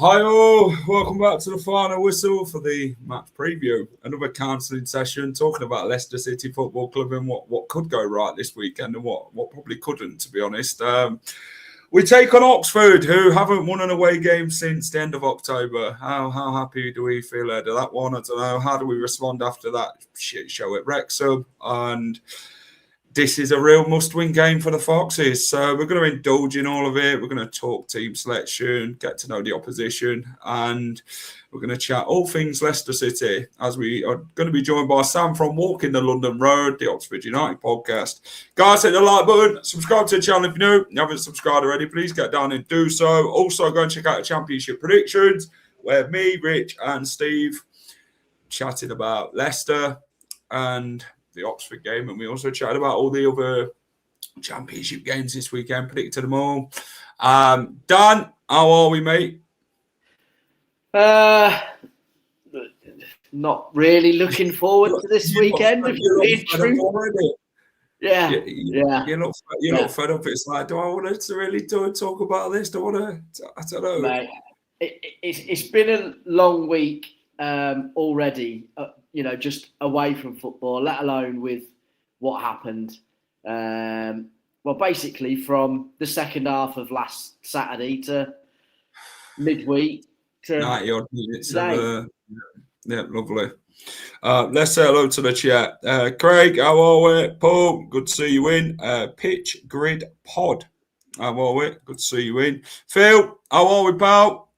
Hi all, welcome back to the final whistle for the match preview. Another counselling session talking about Leicester City Football Club and what could go right this weekend and what probably couldn't, to be honest. We take on Oxford, who haven't won an away game since the end of October. How happy do we feel ahead of that one? I don't know. How do we respond after that shit show at Wrexham? And this is a real must-win game for the Foxes. So we're going to indulge in all of it. We're going to talk team selection, get to know the opposition, and we're going to chat all things Leicester City, as we are going to be joined by Sam from Walking the London Road, the Oxford United podcast. Guys, hit the like button, subscribe to the channel if you're new. If you haven't subscribed already, please get down and do so. Also, go and check out the Championship predictions, where me, Rich, and Steve chatted about Leicester and the Oxford game, and we also chatted about all the other Championship games this weekend, predicted them all. Dan, how are we, mate? Not really looking forward to this weekend. Yeah. You're not fed up. It's like, do I want to really talk about this? Do I want to? I don't know. Mate, it's been a long week already. Just away from football, let alone with what happened. Well, basically from the second half of last Saturday to midweek to 90 odd minutes. Yeah, lovely. Let's say hello to the chat. Craig, how are we? Paul, good to see you in. Pitch Grid Pod, how are we? Good to see you in. Phil, how are we, pal?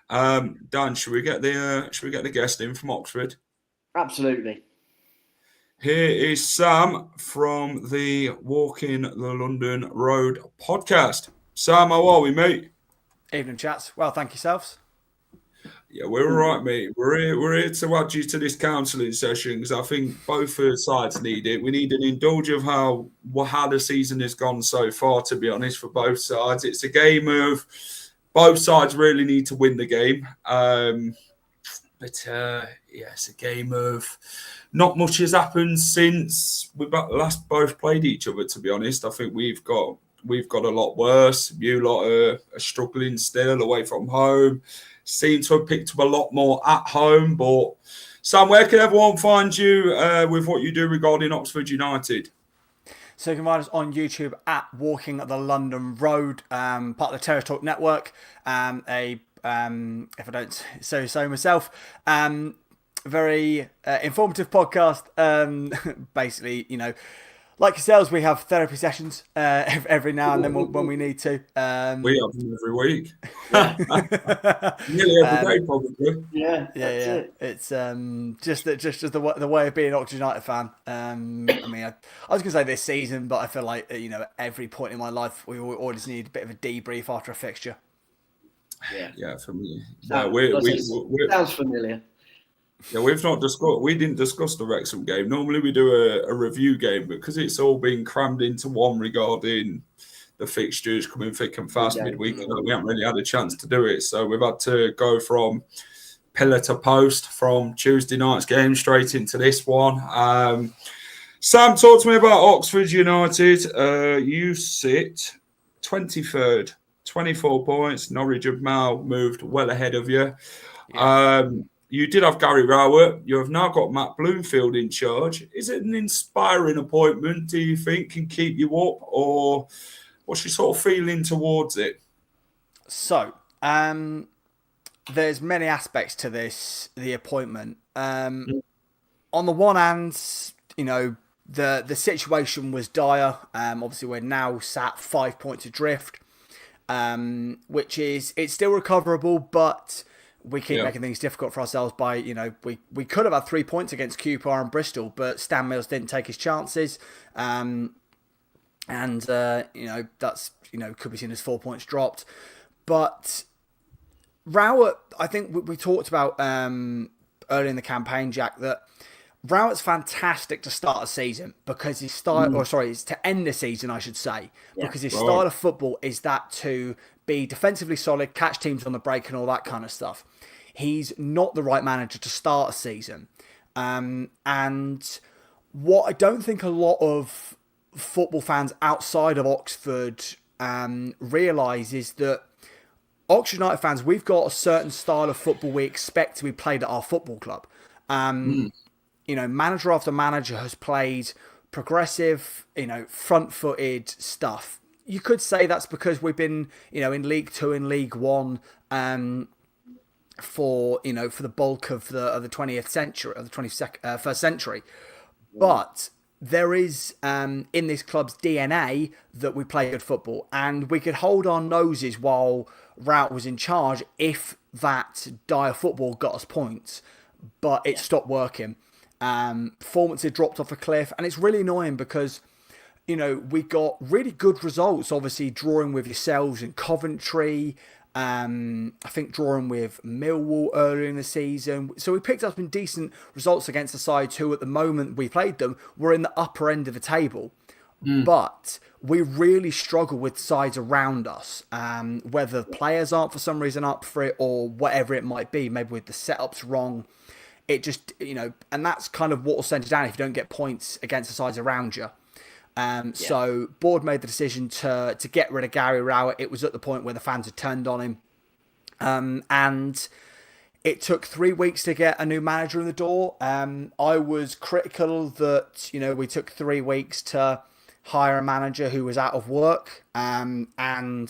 Dan, should we get the guest in from Oxford? Absolutely. Here is Sam from the Walking the London Road podcast. Sam, how are we, mate? Evening, chats. Well, thank yourselves. Yeah, we're all right, mate. We're here to add you to this counselling session because I think both sides need it. We need an indulge of how the season has gone so far, to be honest, for both sides. It's a game of both sides really need to win the game. But it's a game of not much has happened since we last both played each other, to be honest. I think we've got a lot worse. You lot are struggling still away from home. Seem to have picked up a lot more at home. But Sam, where can everyone find you with what you do regarding Oxford United? So you can find us on YouTube at Walking the London Road, part of the Terrace Talk Network. If I don't say so myself, very informative podcast. Basically, like yourselves, we have therapy sessions every now and then when we need to. We have them every week. Nearly every day, probably. Yeah. It's just the way of being an Oxford United fan. I was going to say this season, but I feel like at every point in my life, we always need a bit of a debrief after a fixture. Yeah, familiar. Sounds familiar. Yeah, we didn't discuss the Wrexham game. Normally we do a review game, but because it's all been crammed into one regarding the fixtures coming thick and fast midweek, we haven't really had a chance to do it. So we've had to go from pillar to post from Tuesday night's game straight into this one. Sam, talk to me about Oxford United. You sit 23rd. 24 points. Norwich have now moved well ahead of you. Yeah. You did have Gary Rowett. You have now got Matt Bloomfield in charge. Is it an inspiring appointment, do you think, can keep you up? Or what's your sort of feeling towards it? So, there's many aspects to the appointment. On the one hand, the situation was dire. Obviously, we're now sat 5 points adrift. Which it's still recoverable, but we keep making things difficult for ourselves by, we could have had 3 points against QPR and Bristol, but Stan Mills didn't take his chances. and that's could be seen as 4 points dropped. But Rowett, I think we talked about early in the campaign, Jack, that Rowett's fantastic to start a season because it's to end the season, I should say, because his style of football is that to be defensively solid, catch teams on the break and all that kind of stuff. He's not the right manager to start a season. And what I don't think a lot of football fans outside of Oxford realise is that Oxford United fans, we've got a certain style of football we expect to be played at our football club. Manager after manager has played progressive, front-footed stuff. You could say that's because we've been, in League Two and League One for the bulk of the 20th century, of the 21st century. But there is in this club's DNA that we play good football, and we could hold our noses while Rowett was in charge if that dire football got us points, but it stopped working. Performance had dropped off a cliff, and it's really annoying because we got really good results, obviously drawing with yourselves in Coventry, I think drawing with Millwall earlier in the season. So we picked up some decent results against the sides who at the moment we played them were in the upper end of the table. But we really struggle with sides around us, whether players aren't for some reason up for it or whatever it might be, maybe with the setups wrong. It just, and that's kind of what will send you down if you don't get points against the sides around you. So board made the decision to get rid of Gary Rowett. It was at the point where the fans had turned on him. And it took 3 weeks to get a new manager in the door. I was critical that, we took 3 weeks to hire a manager who was out of work. And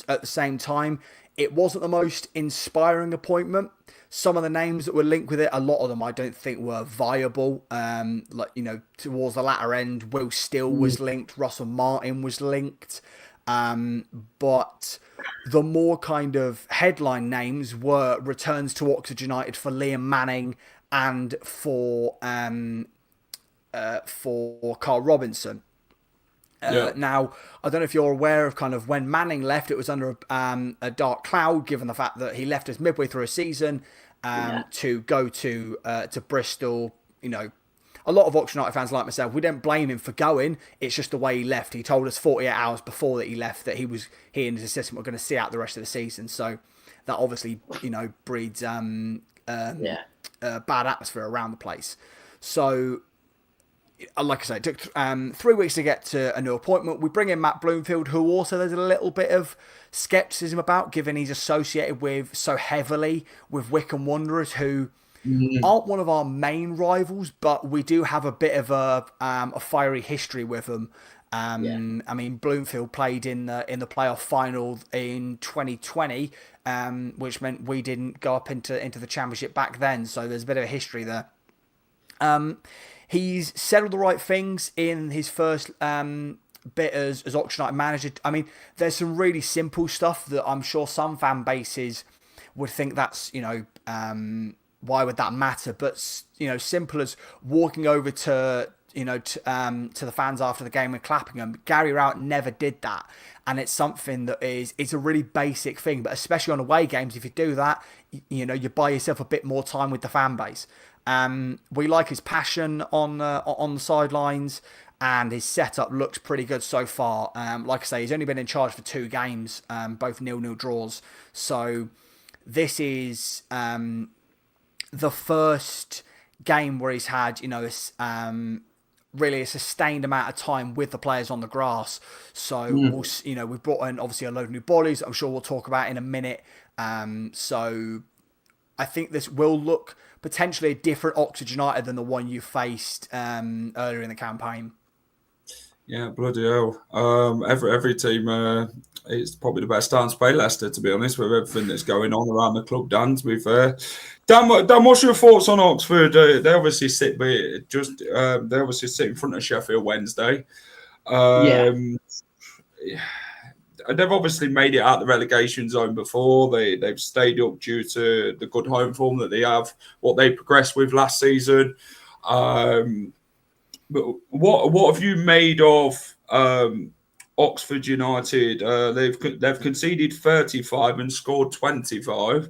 at the same time, it wasn't the most inspiring appointment. Some of the names that were linked with it, a lot of them I don't think were viable. Towards the latter end, Will Steele was linked, Russell Martin was linked. But the more kind of headline names were returns to Oxford United for Liam Manning and for Carl Robinson. Now, I don't know if you're aware of kind of when Manning left, it was under a dark cloud, given the fact that he left us midway through a season to go to Bristol. A lot of Oxford United fans like myself, we don't blame him for going. It's just the way he left. He told us 48 hours before that he left that he and his assistant were going to see out the rest of the season. So that obviously, breeds bad atmosphere around the place. So, like I say, it took 3 weeks to get to a new appointment. We bring in Matt Bloomfield, who also there's a little bit of scepticism about, given he's associated so heavily with Wycombe Wanderers, who aren't one of our main rivals, but we do have a bit of a fiery history with them. I mean, Bloomfield played in the playoff final in 2020, which meant we didn't go up into the championship back then. So there's a bit of a history there. He's said all the right things in his first bit as Oxford United manager. I mean, there's some really simple stuff that I'm sure some fan bases would think that's, why would that matter? But, simple as walking over to the fans after the game and clapping them. Gary Rowett never did that. And it's something that it's a really basic thing. But especially on away games, if you do that, you buy yourself a bit more time with the fan base. We like his passion on the sidelines, and his setup looks pretty good so far. Like I say, he's only been in charge for 2 games, both 0-0 draws. So this is the first game where he's had really a sustained amount of time with the players on the grass. So we've brought in obviously a load of new bodies. I'm sure we'll talk about in a minute. So I think this will look potentially a different Oxford United than the one you faced earlier in the campaign. Yeah, bloody hell. Every team, it's probably the best time to play Leicester, to be honest, with everything that's going on around the club. Dan, to be fair. Dan, what's your thoughts on Oxford? They obviously sit in front of Sheffield Wednesday. They've obviously made it out the relegation zone before. They've stayed up due to the good home form that they have, what they progressed with last season. But what have you made of Oxford United. They've conceded 35 and scored 25.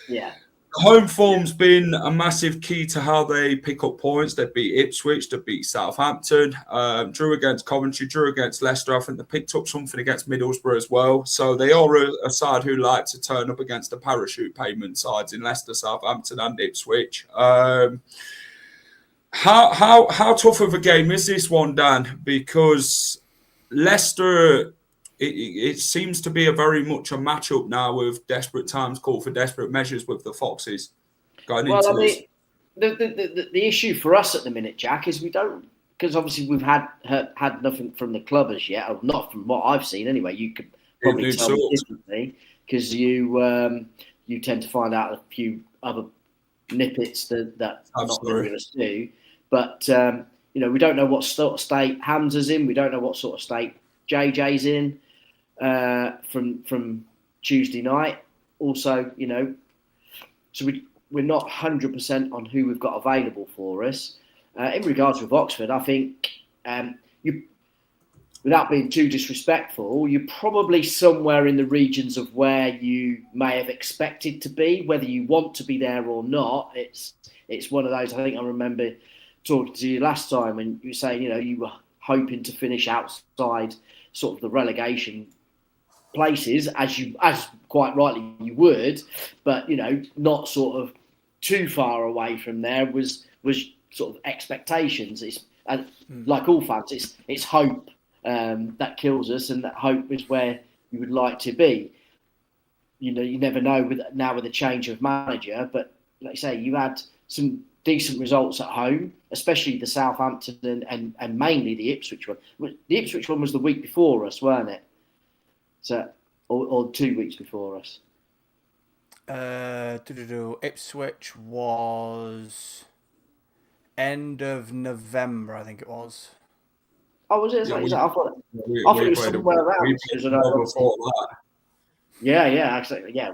Yeah. Home form's been a massive key to how they pick up points. They beat Ipswich, they beat Southampton, drew against Coventry, drew against Leicester. I think they picked up something against Middlesbrough as well. So they are a side who like to turn up against the parachute payment sides in Leicester, Southampton, and Ipswich. How tough of a game is this one, Dan? Because Leicester, it seems to be a very much a matchup now with desperate times call for desperate measures with the Foxes going into this. The issue for us at the minute, Jack, is we don't, because obviously we've had nothing from the club as yet, or not from what I've seen anyway. You could probably tell me differently because you tend to find out a few other nippets that not many of us do. But we don't know what sort of state Hamza's in. We don't know what sort of state JJ's in from Tuesday night. Also, so we're not 100% on who we've got available for us. In regards with Oxford, I think you, without being too disrespectful, you're probably somewhere in the regions of where you may have expected to be, whether you want to be there or not. It's one of those. I think I remember talking to you last time when you were saying, you were hoping to finish outside sort of the relegation places, as quite rightly you would, but not sort of too far away from there was sort of expectations. It's like all fans, it's hope that kills us, and that hope is where you would like to be. You never know with the change of manager, but like I say, you had some decent results at home, especially the Southampton and mainly the Ipswich one. The Ipswich one was the week before us, weren't it? So, or 2 weeks before us. Ipswich was end of November, I think it was. Oh, was it? I thought it was somewhere around. Yeah, actually, yeah,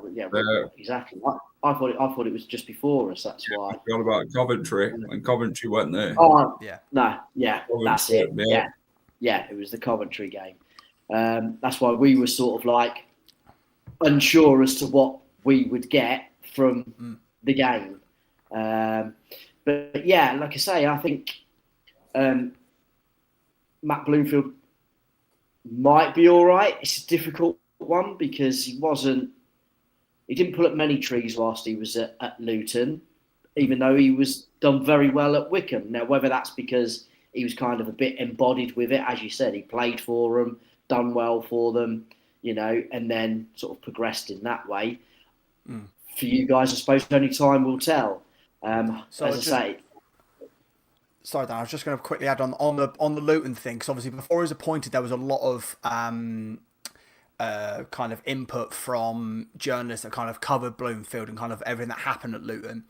exactly. I thought it was just before us. That's why. I forgot about Coventry when Coventry went there. Oh, yeah. No, yeah, that's it. Yeah, it was the Coventry game. That's why we were sort of like unsure as to what we would get from the game. But yeah, like I say, I think Matt Bloomfield might be all right. It's a difficult one because he didn't pull up many trees whilst he was at Luton, even though he was done very well at Wycombe. Now, whether that's because he was kind of a bit embodied with it, as you said, he played for them, done well for them, and then sort of progressed in that way. For you guys, I suppose only time will tell. Sorry, Dan, I was just going to quickly add on the Luton thing, because obviously before he was appointed, there was a lot of kind of input from journalists that kind of covered Bloomfield and kind of everything that happened at Luton.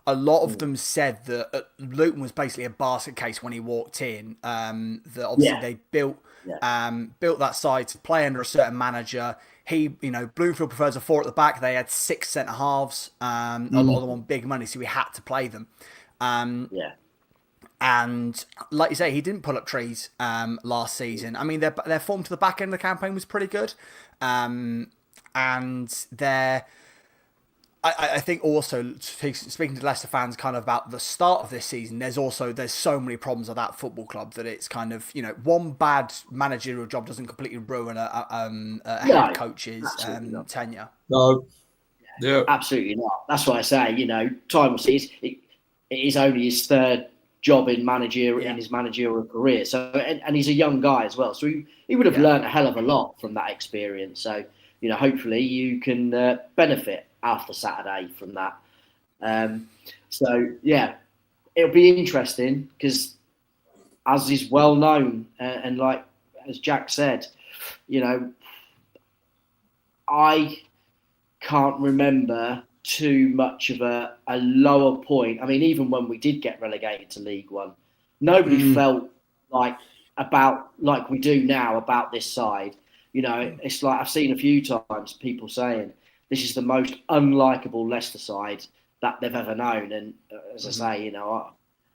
A lot of them said that Luton was basically a basket case when he walked in. That obviously they built that side to play under a certain manager. Bloomfield prefers a 4 at the back. They had 6 centre halves. A lot of them on big money, so we had to play them. And like you say, he didn't pull up trees last season. I mean, their form to the back end of the campaign was pretty good. And I think also, speaking to Leicester fans kind of about the start of this season, there's so many problems at that football club that it's kind of, one bad managerial job doesn't completely ruin a head coach's tenure. No. Yeah. Absolutely not. That's why I say, time will see. It is only his third job in his managerial career. So, and he's a young guy as well. So he would have learned a hell of a lot from that experience. So, hopefully you can benefit after Saturday from that. It'll be interesting because, as is well known, and like as Jack said, I can't remember too much of a lower point. I mean, even when we did get relegated to League One, nobody felt like we do now about this side. It's like I've seen a few times people saying this is the most unlikable Leicester side that they've ever known. And as I say,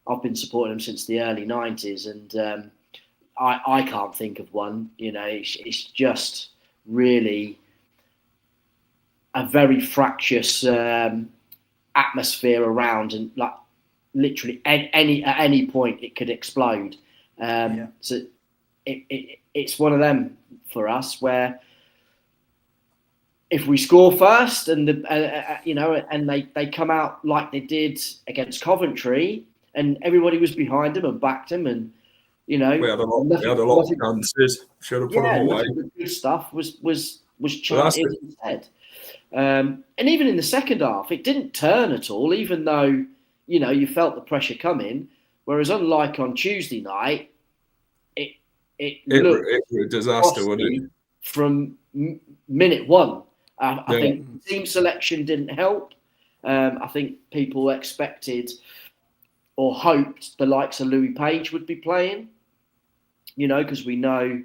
I've been supporting them since the early 90s, and I can't think of one. You know, it's just really a very fractious atmosphere around, and like literally at any point it could explode. So it's one of them for us where if we score first and and they come out like they did against Coventry and everybody was behind them and backed them, and we had a lot of chances. Should have put them away. The good stuff was chanted instead. And even in the second half, it didn't turn at all, even though you felt the pressure coming. Whereas unlike on Tuesday night, it looked a disaster, wasn't it? From minute one. I think team selection didn't help. I think people expected or hoped the likes of Louis Page would be playing, because we know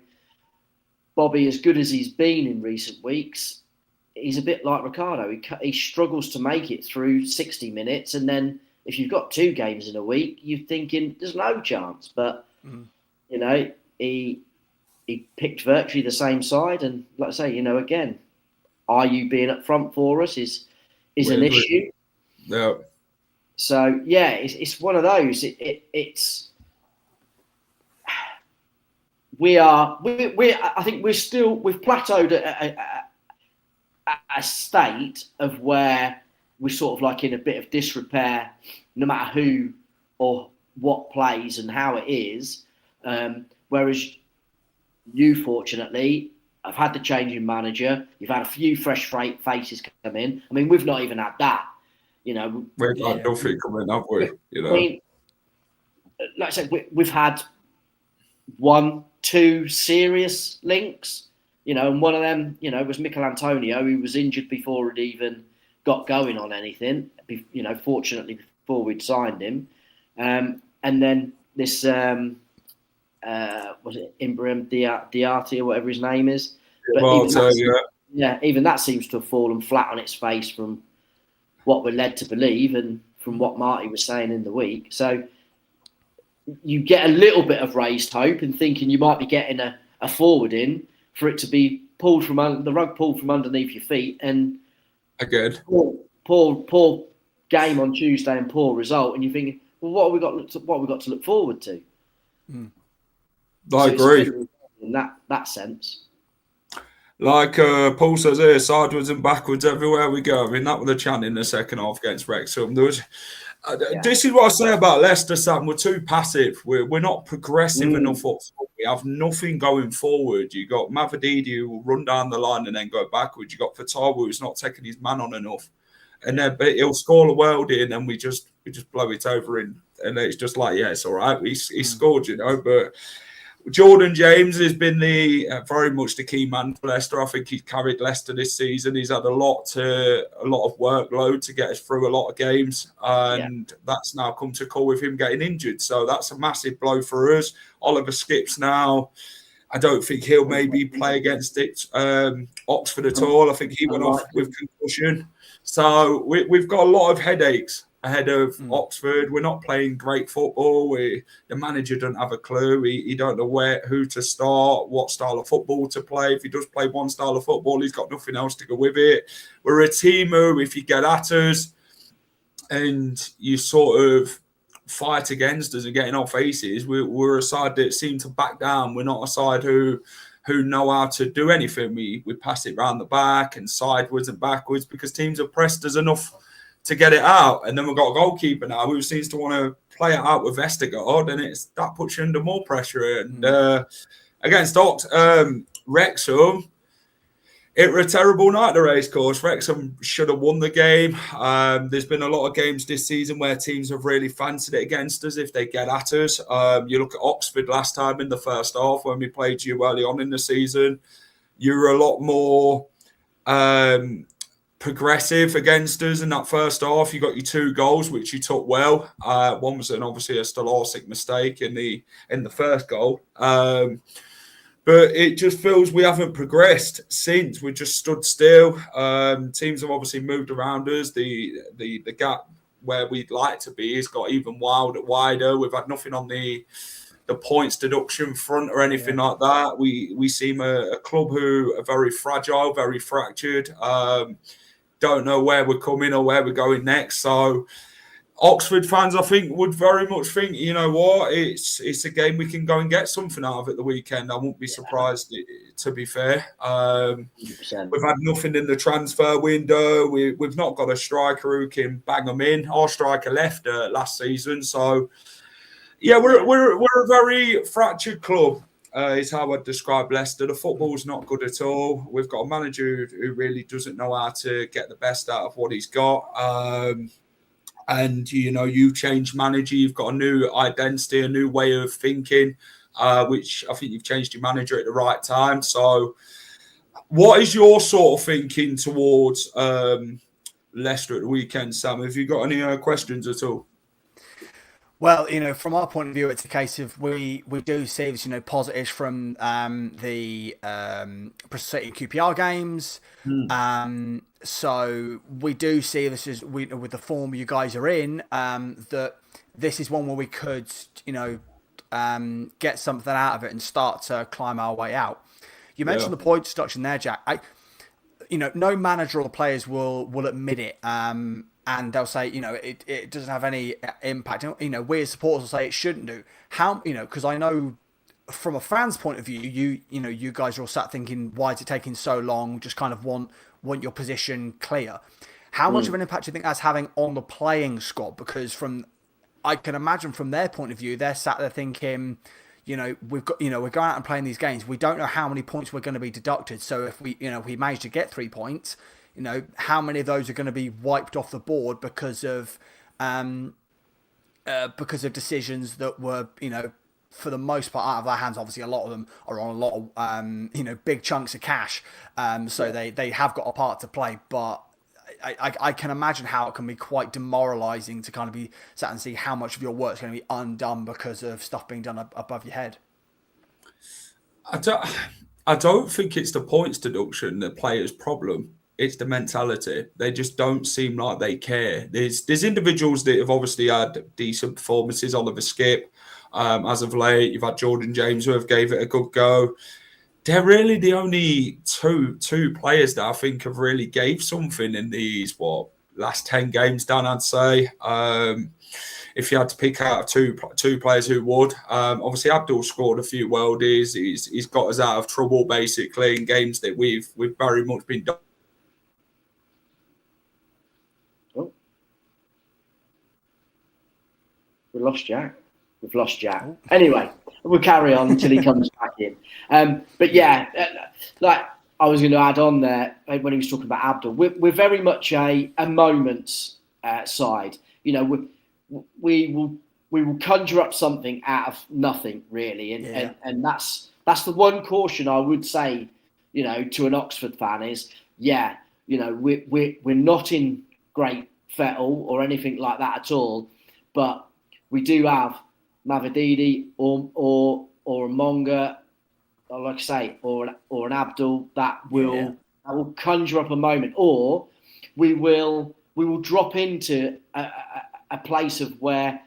Bobby, as good as he's been in recent weeks, he's a bit like Ricardo. He struggles to make it through 60 minutes. And then if you've got 2 games in a week, you're thinking there's no chance. But, he picked virtually the same side. And like I say, again, are you being up front for us is an issue. Yeah. So, it's one of those. It's I think we've plateaued at a state of where we're sort of like in a bit of disrepair, no matter who or what plays and how it is. Whereas you, fortunately, have had the change in manager. You've had a few fresh faces come in. I mean, we've not even had that. We've had nothing coming up with. I mean, like I said, we've had 1-2 serious links. And one of them, was Mikel Antonio, who was injured before it even got going on anything. Fortunately, before we'd signed him, and then this was it Ibrahim Diarty or whatever his name is. Even that seems to have fallen flat on its face from what we're led to believe and from what Marty was saying in the week. So you get a little bit of raised hope and thinking you might be getting a forward in for it to be pulled from the rug pulled from underneath your feet, and again, poor game on Tuesday and poor result, and you're thinking, well, what have we got to look forward to? I agree in that sense. Like Paul says here, sideways and backwards everywhere we go. I mean, that was the chant in the second half against Wrexham. There was. This is what I say about Leicester, Sam. We're too passive. We're not progressive enough up front. We have nothing going forward. You got Mavadidi who will run down the line and then go backwards. You got Fatawa who's not taking his man on enough, and then he'll score a worldie and then we just blow it over in, and it's just like, it's all right. He scored, but. Jordan James has been very much the key man for Leicester. I think he's carried Leicester this season. He's had a lot of workload to get us through a lot of games, and that's now come to call with him getting injured. So that's a massive blow for us. Oliver Skips now. I don't think he'll maybe play against Oxford at all. I think he went off with concussion. So we've got a lot of headaches ahead of Oxford. We're not playing great football. The manager doesn't have a clue. He don't know who to start, what style of football to play. If he does play one style of football, he's got nothing else to go with it. We're a team who, if you get at us and you sort of fight against us and getting off aces, we're a side that seem to back down. We're not a side who know how to do anything. We pass it round the back and sideways and backwards because teams have pressed us enough to get it out. And then we've got a goalkeeper now who seems to want to play it out with Vestergaard, and that puts you under more pressure. And against Wrexham, it was a terrible night at the racecourse. Wrexham should have won the game. There's been a lot of games this season where teams have really fancied it against us if they get at us. You look at Oxford last time in the first half when we played you early on in the season. You were a lot more progressive against us in that first half. You got your 2 goals, which you took well. One was obviously a Stolarczyk mistake in the first goal. But it just feels we haven't progressed since. We just stood still. Teams have obviously moved around us. The gap where we'd like to be has got even wider. We've had nothing on the the points deduction front or anything like that. We seem a club who are very fragile, very fractured. Don't know where we're coming or where we're going next. So Oxford fans, I think, would very much think, you know what, it's a game we can go and get something out of at the weekend. I won't be surprised, to be fair. We've had nothing in the transfer window. We've not got a striker who can bang them in. Our striker left last season. So, yeah, we're a very fractured club, is how I'd describe Leicester. The football's not good at all. We've got a manager who really doesn't know how to get the best out of what he's got. And, you know, you change manager, you've got a new identity, a new way of thinking, which I think you've changed your manager at the right time. So what is your sort of thinking towards Leicester at the weekend, Sam? Have you got any questions at all? Well, you know, from our point of view, it's a case of we do see this, you know, positives from the Bristol City QPR games. So we do see this as with the form you guys are in, that this is one where we could, you know, get something out of it and start to climb our way out. You mentioned the point deduction there, Jack. You know, no manager or the players will admit it. And they'll say, you know, it doesn't have any impact. You know, we as supporters will say it shouldn't do. How, you know, because I know from a fan's point of view, you guys are all sat thinking, why is it taking so long? Just kind of want your position clear. How much of an impact do you think that's having on the playing squad? Because I can imagine from their point of view, they're sat there thinking, you know, we're going out and playing these games. We don't know how many points we're going to be deducted. So if we manage to get 3 points, you know, how many of those are going to be wiped off the board because of decisions that were, you know, for the most part out of our hands. Obviously, a lot of them are on a lot of, you know, big chunks of cash. So they have got a part to play. But I can imagine how it can be quite demoralising to kind of be sat and see how much of your work's going to be undone because of stuff being done above your head. I don't think it's the points deduction the player's problem. It's the mentality. They just don't seem like they care. There's individuals that have obviously had decent performances. Oliver Skip, as of late. You've had Jordan James who have gave it a good go. They're really the only two players that I think have really gave something in these last 10 games. Dan, I'd say. If you had to pick out two players who would, obviously Abdul scored a few worldies. He's got us out of trouble basically in games that we've very much been done. We've lost Jack. Anyway, we'll carry on until he comes back in. But yeah, like I was going to add on there when he was talking about Abdul, we're very much a moments side. You know, we will conjure up something out of nothing, really, and that's the one caution I would say, you know, to an Oxford fan is, you know, we're not in great fettle or anything like that at all, but we do have Mavididi or a Monga, or like I say, or an Abdul that will conjure up a moment, or we will drop into a place of where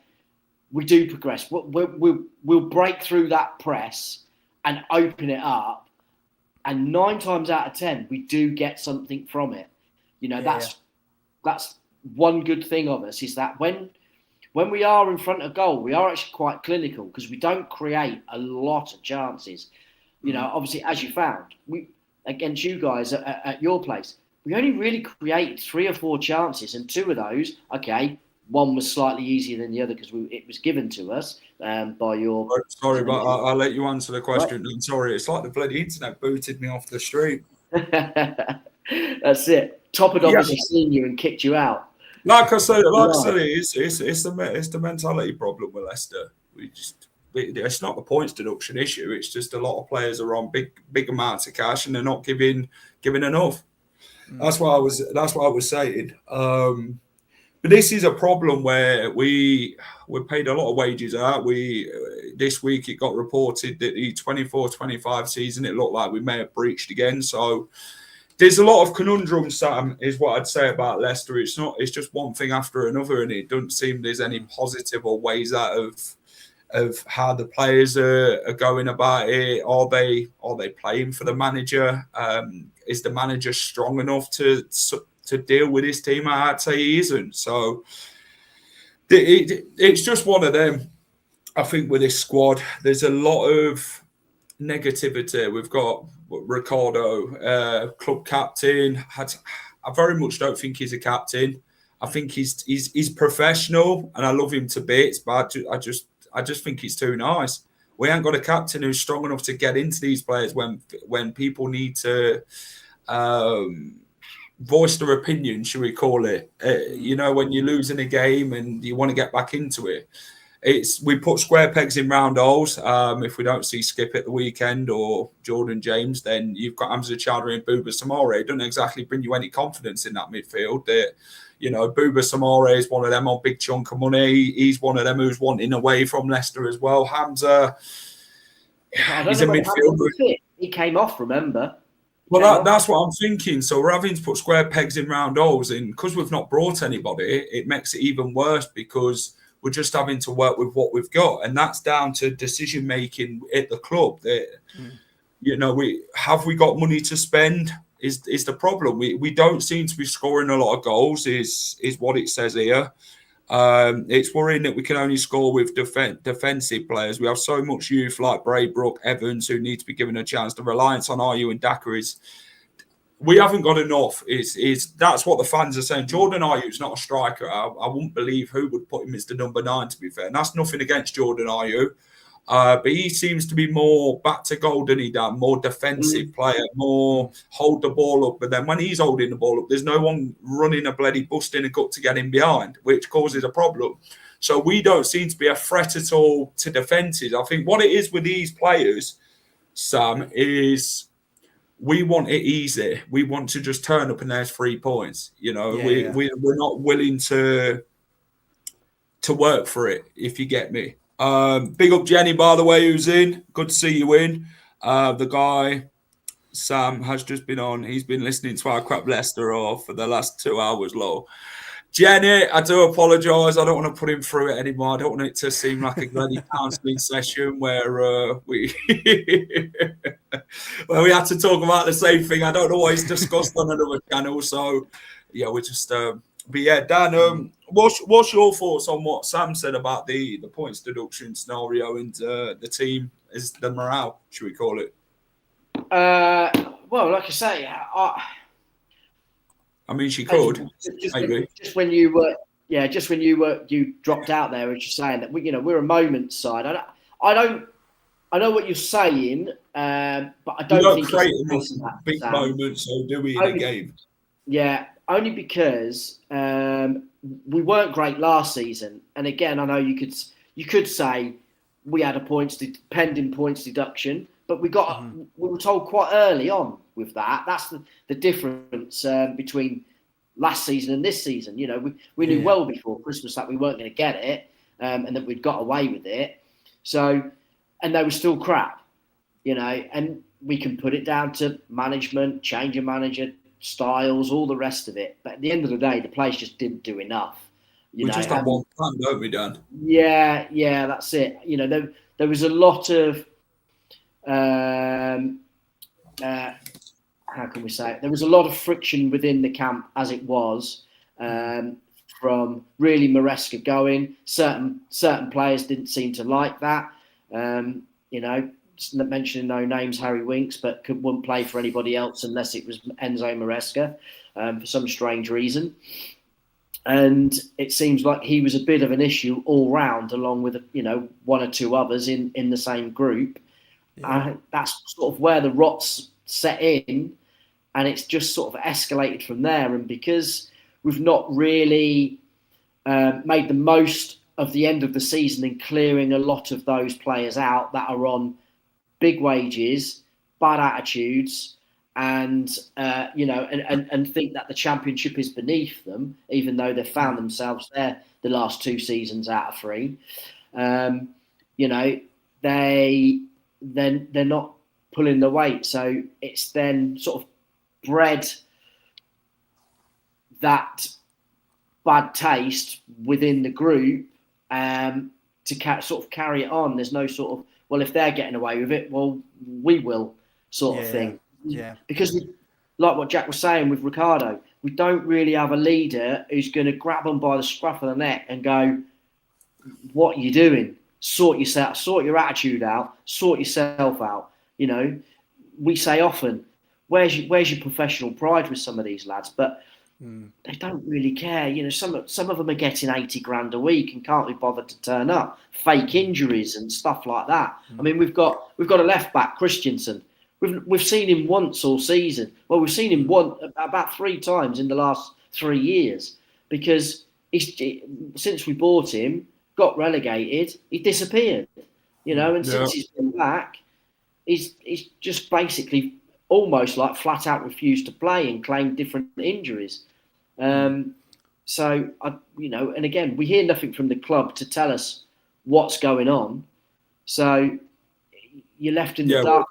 we do progress. We'll break through that press and open it up, and 9 times out of 10 we do get something from it. You know, that's one good thing of us is that when we are in front of goal, we are actually quite clinical because we don't create a lot of chances. You know, obviously, as you found, against you guys at your place, we only really created 3 or 4 chances, and 2 of those, okay, one was slightly easier than the other because it was given to us by your... Sorry, but I'll let you answer the question. Right. I'm sorry, it's like the bloody internet booted me off the street. That's it. Top had obviously seen you and kicked you out. Like I said, it's the mentality problem with Leicester. It's not the points deduction issue. It's just a lot of players are on big amounts of cash and they're not giving enough. That's what I was saying. But this is a problem where we're paid a lot of wages out. This week it got reported that the 24-25 season it looked like we may have breached again. So there's a lot of conundrums, Sam, is what I'd say about Leicester. It's just one thing after another, and it doesn't seem there's any positive or ways out of how the players are going about it. Are they playing for the manager? Is the manager strong enough to deal with his team? I'd say he isn't. So it's just one of them. I think with this squad, there's a lot of negativity. We've got Ricardo, club captain. I very much don't think he's a captain. I think he's professional, and I love him to bits. But I just think he's too nice. We ain't got a captain who's strong enough to get into these players when people need to voice their opinion, should we call it? When you're losing a game and you want to get back into it. We put square pegs in round holes. If we don't see Skip at the weekend or Jordan James, then you've got Hamza Chowdhury and Bouba Samare. It doesn't exactly bring you any confidence in that midfield. Bouba Samare is one of them on big chunk of money. He's one of them who's wanting away from Leicester as well. Hamza, he's a midfielder. He came off, remember? Well, that's what I'm thinking. So we're having to put square pegs in round holes, and because we've not brought anybody, it makes it even worse because we're just having to work with what we've got, and that's down to decision making at the club. We got money to spend? Is the problem? We don't seem to be scoring a lot of goals. Is what it says here. It's worrying that we can only score with defensive players. We have so much youth like Braybrook, Evans, who need to be given a chance. The reliance on Ayew and Daka is. We haven't got enough. That's what the fans are saying. Jordan Ayew's not a striker. I wouldn't believe who would put him as the number 9, to be fair. And that's nothing against Jordan Ayew. But he seems to be more back to goal than he done, more defensive player, more hold the ball up. But then when he's holding the ball up, there's no one running a bloody busting a gut to get him behind, which causes a problem. So we don't seem to be a threat at all to defences. I think what it is with these players, Sam, is we want it easy. We want to just turn up and there's 3 points. We're not willing to work for it, if you get me. Big up Jenny, by the way, who's in. Good to see you in. The guy, Sam, has just been on. He's been listening to our crap Leicester off for the last 2 hours, lol. Jenny, I do apologise. I don't want to put him through it anymore. I don't want it to seem like a bloody counselling session where we had to talk about the same thing. I don't know what he's discussed on another channel. So, yeah, we're just... But yeah, Dan, what's your thoughts on what Sam said about the points deduction scenario and the team, is the morale, should we call it? Well, like I say, I mean, she could. Just when you dropped out there, as you're saying that we're a moments side. I know what you're saying, but I don't think create enough big moments, so do we in a game? Yeah. Only because we weren't great last season, and again, I know you could say we had a pending points deduction, but we were told quite early on with that. That's the difference between last season and this season. We knew well before Christmas that we weren't going to get it, and that we'd got away with it. So, and they were still crap, and we can put it down to management, change of manager, styles, all the rest of it. But at the end of the day, the players just didn't do enough. We just had one plan, don't we, Dan? Yeah, that's it. There was a lot of how can we say it? There was a lot of friction within the camp as it was, from really Maresca going. Certain players didn't seem to like that. Mentioning no names, Harry Winks, but wouldn't play for anybody else unless it was Enzo Maresca for some strange reason. And it seems like he was a bit of an issue all round, along with one or two others in the same group. Yeah. That's sort of where the rots set in, and it's just sort of escalated from there. And because we've not really made the most of the end of the season in clearing a lot of those players out that are on big wages, bad attitudes, and think that the championship is beneath them, even though they've found themselves there the last 2 seasons out of 3. They're not pulling the weight, so it's then sort of bred that bad taste within the group sort of carry it on. There's no sort of, well, if they're getting away with it, well, we will sort of thing. Yeah. Because like what Jack was saying with Ricardo, we don't really have a leader who's going to grab them by the scruff of the neck and go, what are you doing? Sort yourself, sort your attitude out, sort yourself out. You know, we say often, where's your professional pride with some of these lads? But they don't really care. You know, some of them are getting 80 grand a week and can't be bothered to turn up. Fake injuries and stuff like that. I mean, we've got a left back, Christensen. We've seen him once all season. Well, we've seen him about 3 times in the last 3 years because since we bought him, got relegated, he disappeared. You know, and since he's been back, he's just basically almost like flat out refused to play and claimed different injuries. So, and again, we hear nothing from the club to tell us what's going on. So you're left in the dark.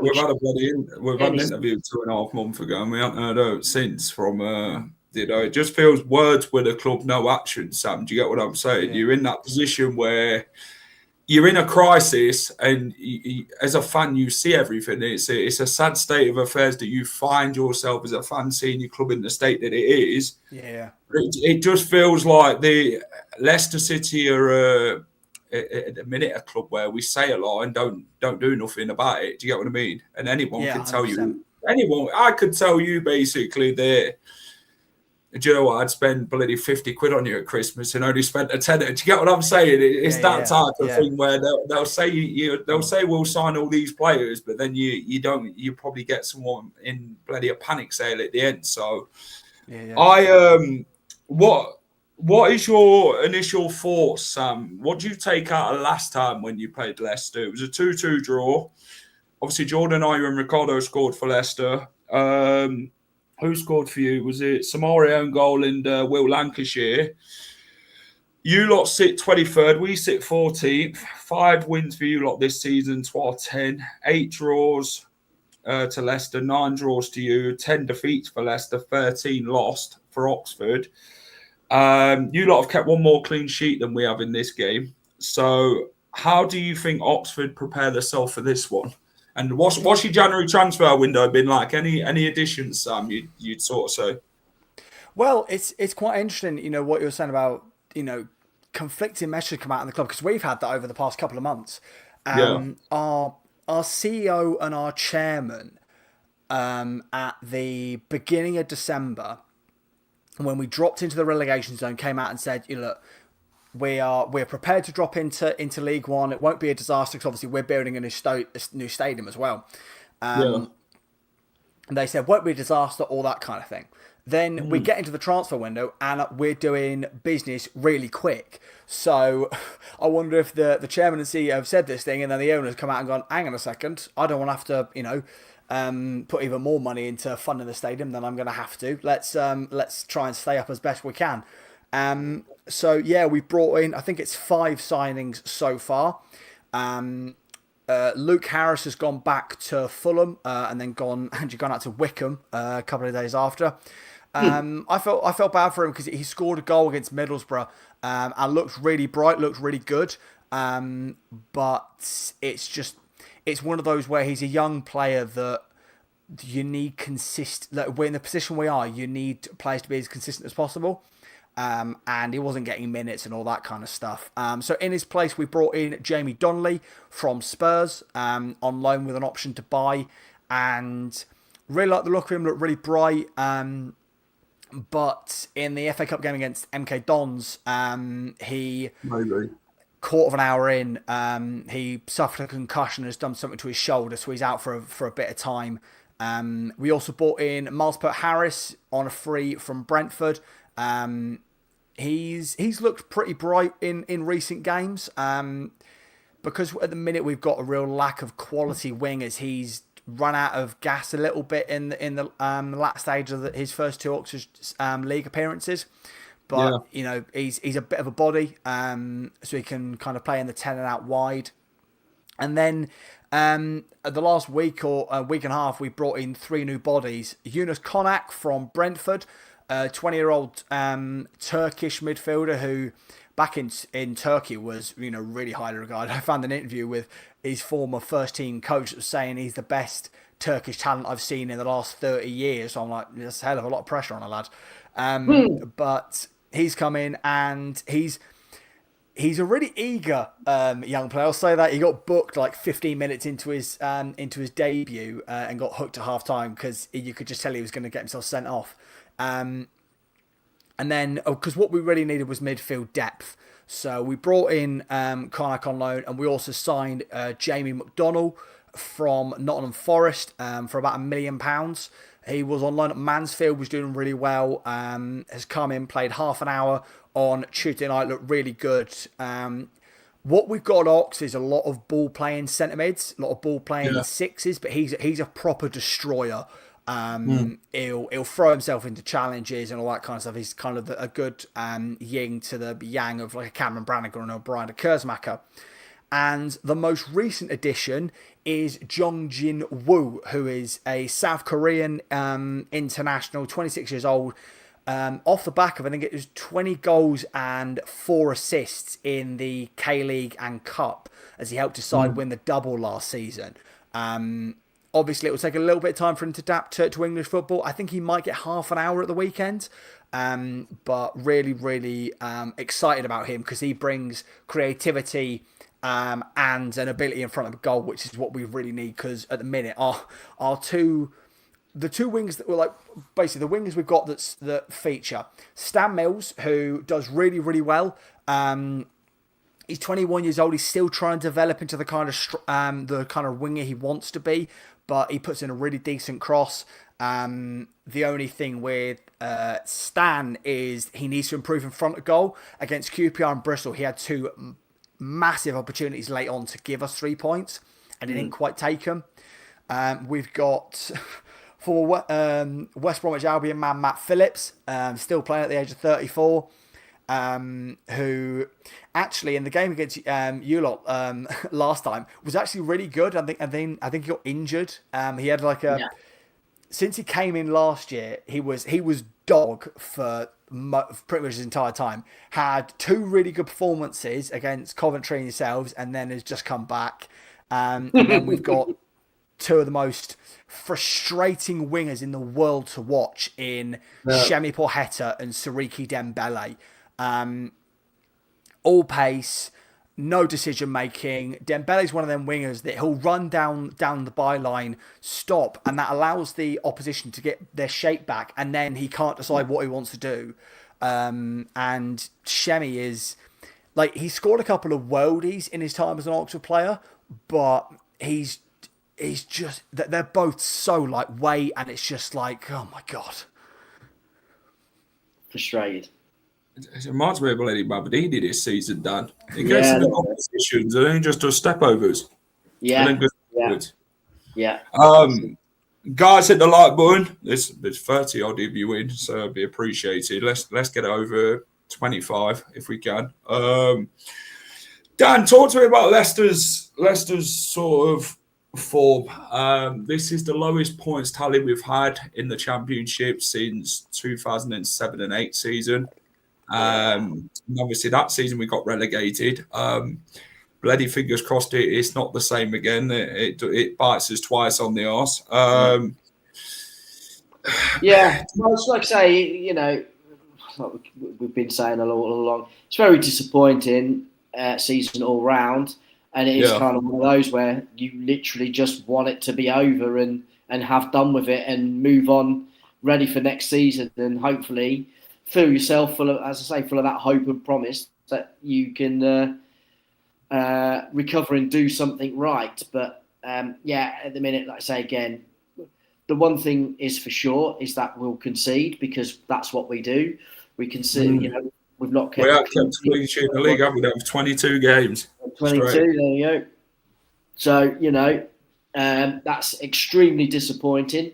We've had an interview 2.5 months ago, and we haven't heard out since from. It just feels words with a club, no action. Sam, do you get what I'm saying? Yeah. You're in that position where you're in a crisis, and as a fan, you see everything. It's a sad state of affairs that you find yourself as a fan seeing your club in the state that it is. Yeah, it just feels like the Leicester City are at the minute a club where we say a lot and don't do nothing about it. Do you get what I mean? And anyone can tell 100%. I could tell you basically that. Do you know what? I'd spend bloody 50 quid on you at Christmas and only spent a tenner. Do you get what I'm saying? It's that type of thing where they'll say we'll sign all these players, but then you don't. You probably get someone in bloody a panic sale at the end. So, what is your initial thoughts, Sam? What do you take out of last time when you played Leicester? It was a 2-2 draw. Obviously, Jordan Ayew and Ricardo scored for Leicester. Who scored for you? Was it Samari own goal and Will Lancashire? You lot sit 23rd. We sit 14th. 5 wins for you lot this season, 12-10. 8 draws to Leicester, 9 draws to you, 10 defeats for Leicester, 13 lost for Oxford. You lot have kept one more clean sheet than we have in this game. So how do you think Oxford prepare themselves for this one? And what's your January transfer window been like? Any additions, Sam, you'd sort of say? Well, it's quite interesting, you know, what you were saying about, you know, conflicting messages come out in the club, because we've had that over the past couple of months. Our CEO and our chairman at the beginning of December, when we dropped into the relegation zone, came out and said, you know, look, we're prepared to drop into League One. It won't be a disaster because obviously we're building a new stadium as well. And they said won't be a disaster, all that kind of thing. Then we get into the transfer window and we're doing business really quick. So I wonder if the chairman and CEO have said this thing, and then the owners come out and gone, hang on a second, I don't want to have to, you know, put even more money into funding the stadium than I'm going to have to. Let's try and stay up as best we can. So yeah, we've brought in, I think it's 5 signings so far. Luke Harris has gone back to Fulham and then gone out to Wickham a couple of days after. I felt bad for him because he scored a goal against Middlesbrough and looked really bright, looked really good. But it's one of those where he's a young player that you need we're in the position we are. You need players to be as consistent as possible. And he wasn't getting minutes and all that kind of stuff. So in his place, we brought in Jamie Donnelly from Spurs on loan with an option to buy, and really like the look of him. Looked really bright. But in the FA Cup game against MK Dons, he quarter of an hour in, he suffered a concussion and has done something to his shoulder, so he's out for a bit of time. We also brought in Miles Harris on a free from Brentford. He's looked pretty bright in recent games, because at the minute we've got a real lack of quality wingers. He's run out of gas a little bit in the last stage of his first 2 Oxford League appearances, but you know he's a bit of a body, so he can kind of play in the 10 and out wide. And then the last week or a week and a half, we brought in 3 new bodies. Yunus Konak from Brentford, 20-year-old Turkish midfielder who back in Turkey was, really highly regarded. I found an interview with his former first team coach that was saying he's the best Turkish talent I've seen in the last 30 years. So I'm like, there's a hell of a lot of pressure on a lad. But he's come in and he's a really eager young player. I'll say that. He got booked like 15 minutes into his debut and got hooked at half time because you could just tell he was going to get himself sent off. And then, because what we really needed was midfield depth. So we brought in Karnak on loan, and we also signed Jamie McDonnell from Nottingham Forest for about £1 million. He was on loan at Mansfield, was doing really well, has come in, played half an hour on Tuesday night, looked really good. What we've got at Ox is a lot of ball playing centre mids, a lot of ball playing sixes, but he's a proper destroyer. He'll throw himself into challenges and all that kind of stuff. He's kind of a good yin to the yang of like a Cameron Brannigan and a Brian de Kersmacher. And the most recent addition is Jongjin Woo, who is a South Korean international, 26 years old. Off the back of, I think it was 20 goals and 4 assists in the K-League and Cup, as he helped his side win the double last season. Obviously, it will take a little bit of time for him to adapt to English football. I think he might get half an hour at the weekend. But really, really excited about him because he brings creativity and an ability in front of a goal, which is what we really need. Because at the minute, the two wings that were like basically the wings we've got that feature Stan Mills, who does really, really well. He's 21 years old. He's still trying to develop into the kind of winger he wants to be, but he puts in a really decent cross. The only thing with Stan is he needs to improve in front of goal. Against QPR and Bristol, he had 2 massive opportunities late on to give us 3 points, and he didn't quite take them. We've got for West Bromwich Albion man Matt Phillips, still playing at the age of 34. Who actually in the game against you lot last time was actually really good. I think he got injured. He had since he came in last year, he was dog for pretty much his entire time. Had 2 really good performances against Coventry and yourselves, and then has just come back. And then we've got 2 of the most frustrating wingers in the world to watch in Shemi Porheta and Sariki Dembele. All pace, no decision making. Dembele's one of them wingers that he'll run down the byline, stop, and that allows the opposition to get their shape back, and then he can't decide what he wants to do. And Shemi is like, he scored a couple of worldies in his time as an Oxford player, but he's just, they're both so lightweight, and it's just like, oh my god, frustrated. It reminds me of what Eddie Babadini this season, Dan. He gets in the competitions and then he just does step overs. Yeah. And then goes yeah. Guys, hit the like button. There's 30 odd if you win, so it'd be appreciated. Let's get it over 25 if we can. Dan, talk to me about Leicester's sort of form. This is the lowest points tally we've had in the Championship since 2007 and 8 season. Obviously that season we got relegated. Bloody fingers crossed it's not the same again. It bites us twice on the arse. Yeah, well, it's like I say, like we've been saying all along, it's very disappointing season all round, and it is kind of one of those where you literally just want it to be over and have done with it and move on, ready for next season, and hopefully fill yourself full of, as I say, full of that hope and promise that you can recover and do something right. But at the minute, like I say again, the one thing is for sure is that we'll concede, because that's what we do. We concede. We've not kept. We have kept clean sheet in the league, haven't we? That was 22 games. 22. Straight. There you go. So that's extremely disappointing.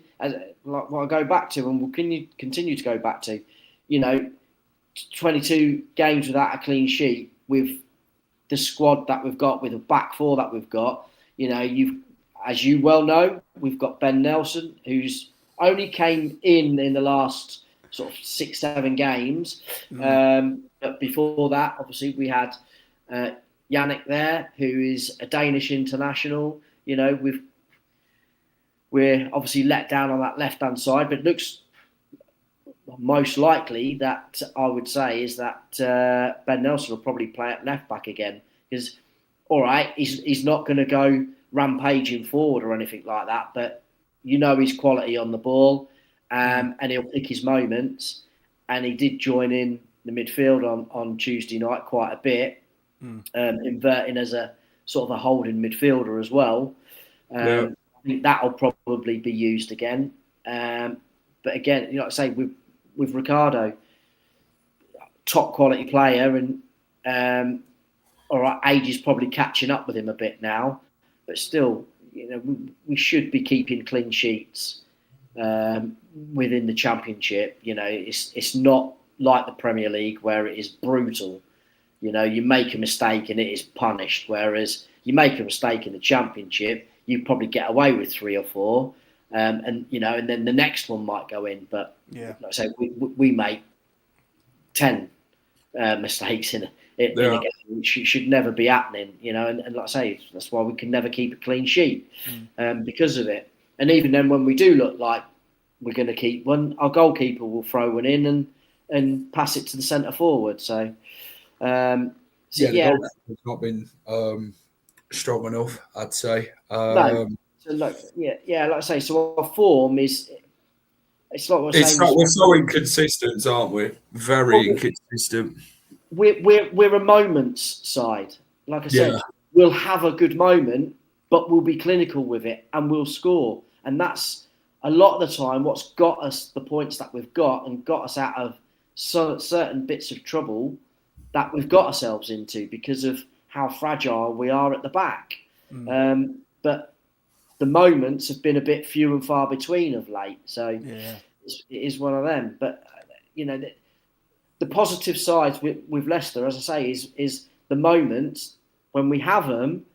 What I go back to, and we'll continue to go back to. 22 games without a clean sheet with the squad that we've got, with the back 4 that we've got. As you well know, we've got Ben Nelson, who's only came in the last sort of 6-7 games. But before that, obviously, we had Yannick there, who is a Danish international. You know, we're obviously let down on that left-hand side, but it looks most likely that I would say is that Ben Nelson will probably play at left back again, because all right, he's not going to go rampaging forward or anything like that, but you know his quality on the ball, and he'll pick his moments. And he did join in the midfield on Tuesday night quite a bit, inverting as a sort of a holding midfielder as well. I think that'll probably be used again. But again, you know, like I say, with Ricardo, top quality player, and all right, age is probably catching up with him a bit now, but still, you know, we should be keeping clean sheets within the Championship. You know, it's not like the Premier League where it is brutal. You know, you make a mistake and it is punished, whereas you make a mistake in the Championship, you probably get away with 3 or 4. And you know, and then the next one might go in. But like I say, we make 10 mistakes in a game, which should never be happening. You know, and like I say, that's why we can never keep a clean sheet because of it. And even then, when we do look like we're going to keep one, our goalkeeper will throw one in and pass it to the centre forward. So the goalkeeper's not been strong enough, I'd say. No. So look, like I say, so our form is. It's like we're so inconsistent, aren't we? Very inconsistent. We're a moments side. Like I said, we'll have a good moment, but we'll be clinical with it and we'll score. And that's a lot of the time what's got us the points that we've got and got us out of certain bits of trouble that we've got ourselves into because of how fragile we are at the back. But the moments have been a bit few and far between of late. So it is one of them. But, you know, the positive sides with Leicester, as I say, is the moments when we have them,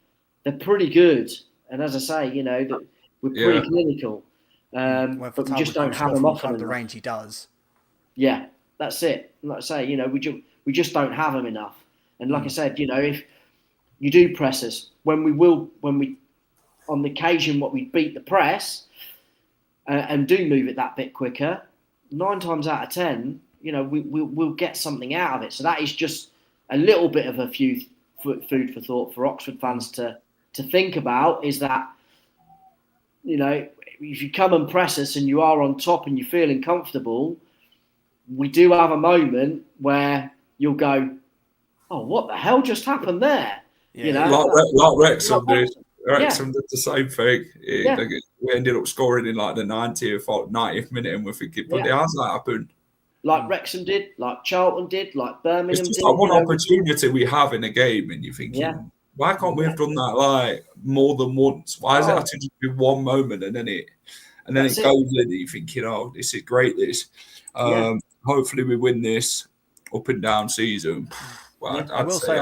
they're pretty good. And as I say, you know, that we're pretty clinical. But we just don't have them often. The range he does. Yeah, that's it. Like I say, you know, we just don't have them enough. And like I said, you know, if you do press us, when we on the occasion what we beat the press and do move it that bit quicker, 9 times out of 10, you know, we'll get something out of it. So that is just a little bit of a few food for thought for Oxford fans to think about, is that, you know, if you come and press us and you are on top and you're feeling comfortable, we do have a moment where you'll go, oh, what the hell just happened there? Yeah. You know, like Wrexham did. Wrexham did the same thing. We ended up scoring in like the 90th or 90th minute, and we're thinking, but how's that happened? Like Wrexham did, like Charlton did, like Birmingham did. It's just like one opportunity we have in a game, and you're thinking, why can't we have done that like more than once? Why does it have to just be one moment and then it goes in? And you're thinking, oh, this is great. This, hopefully we win this up and down season. Well, I will say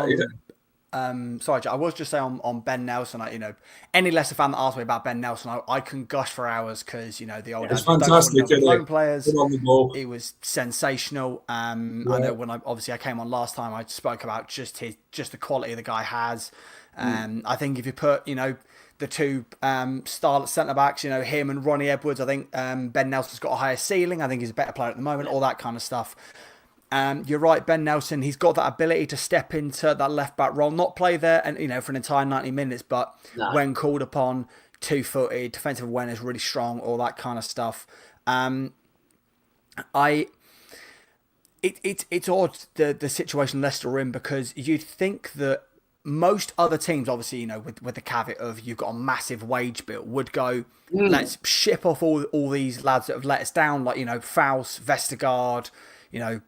I was just saying on Ben Nelson, you know, any Leicester fan that asks me about Ben Nelson, I can gush for hours because, you know, the old fantastic players. He was sensational. I know when I came on last time, I spoke about just the quality the guy has. I think if you put, you know, the two starlet centre backs, you know, him and Ronnie Edwards, I think Ben Nelson's got a higher ceiling. I think he's a better player at the moment. All that kind of stuff. You're right, Ben Nelson, he's got that ability to step into that left back role, not play there and, you know, for an entire 90 minutes, but when called upon, 2-footed, defensive awareness really strong, all that kind of stuff. It's odd the situation Leicester are in, because you'd think that most other teams, obviously, you know, with the caveat of you've got a massive wage bill, would go, let's ship off all these lads that have let us down, like, you know, Faust, Vestergaard, you know,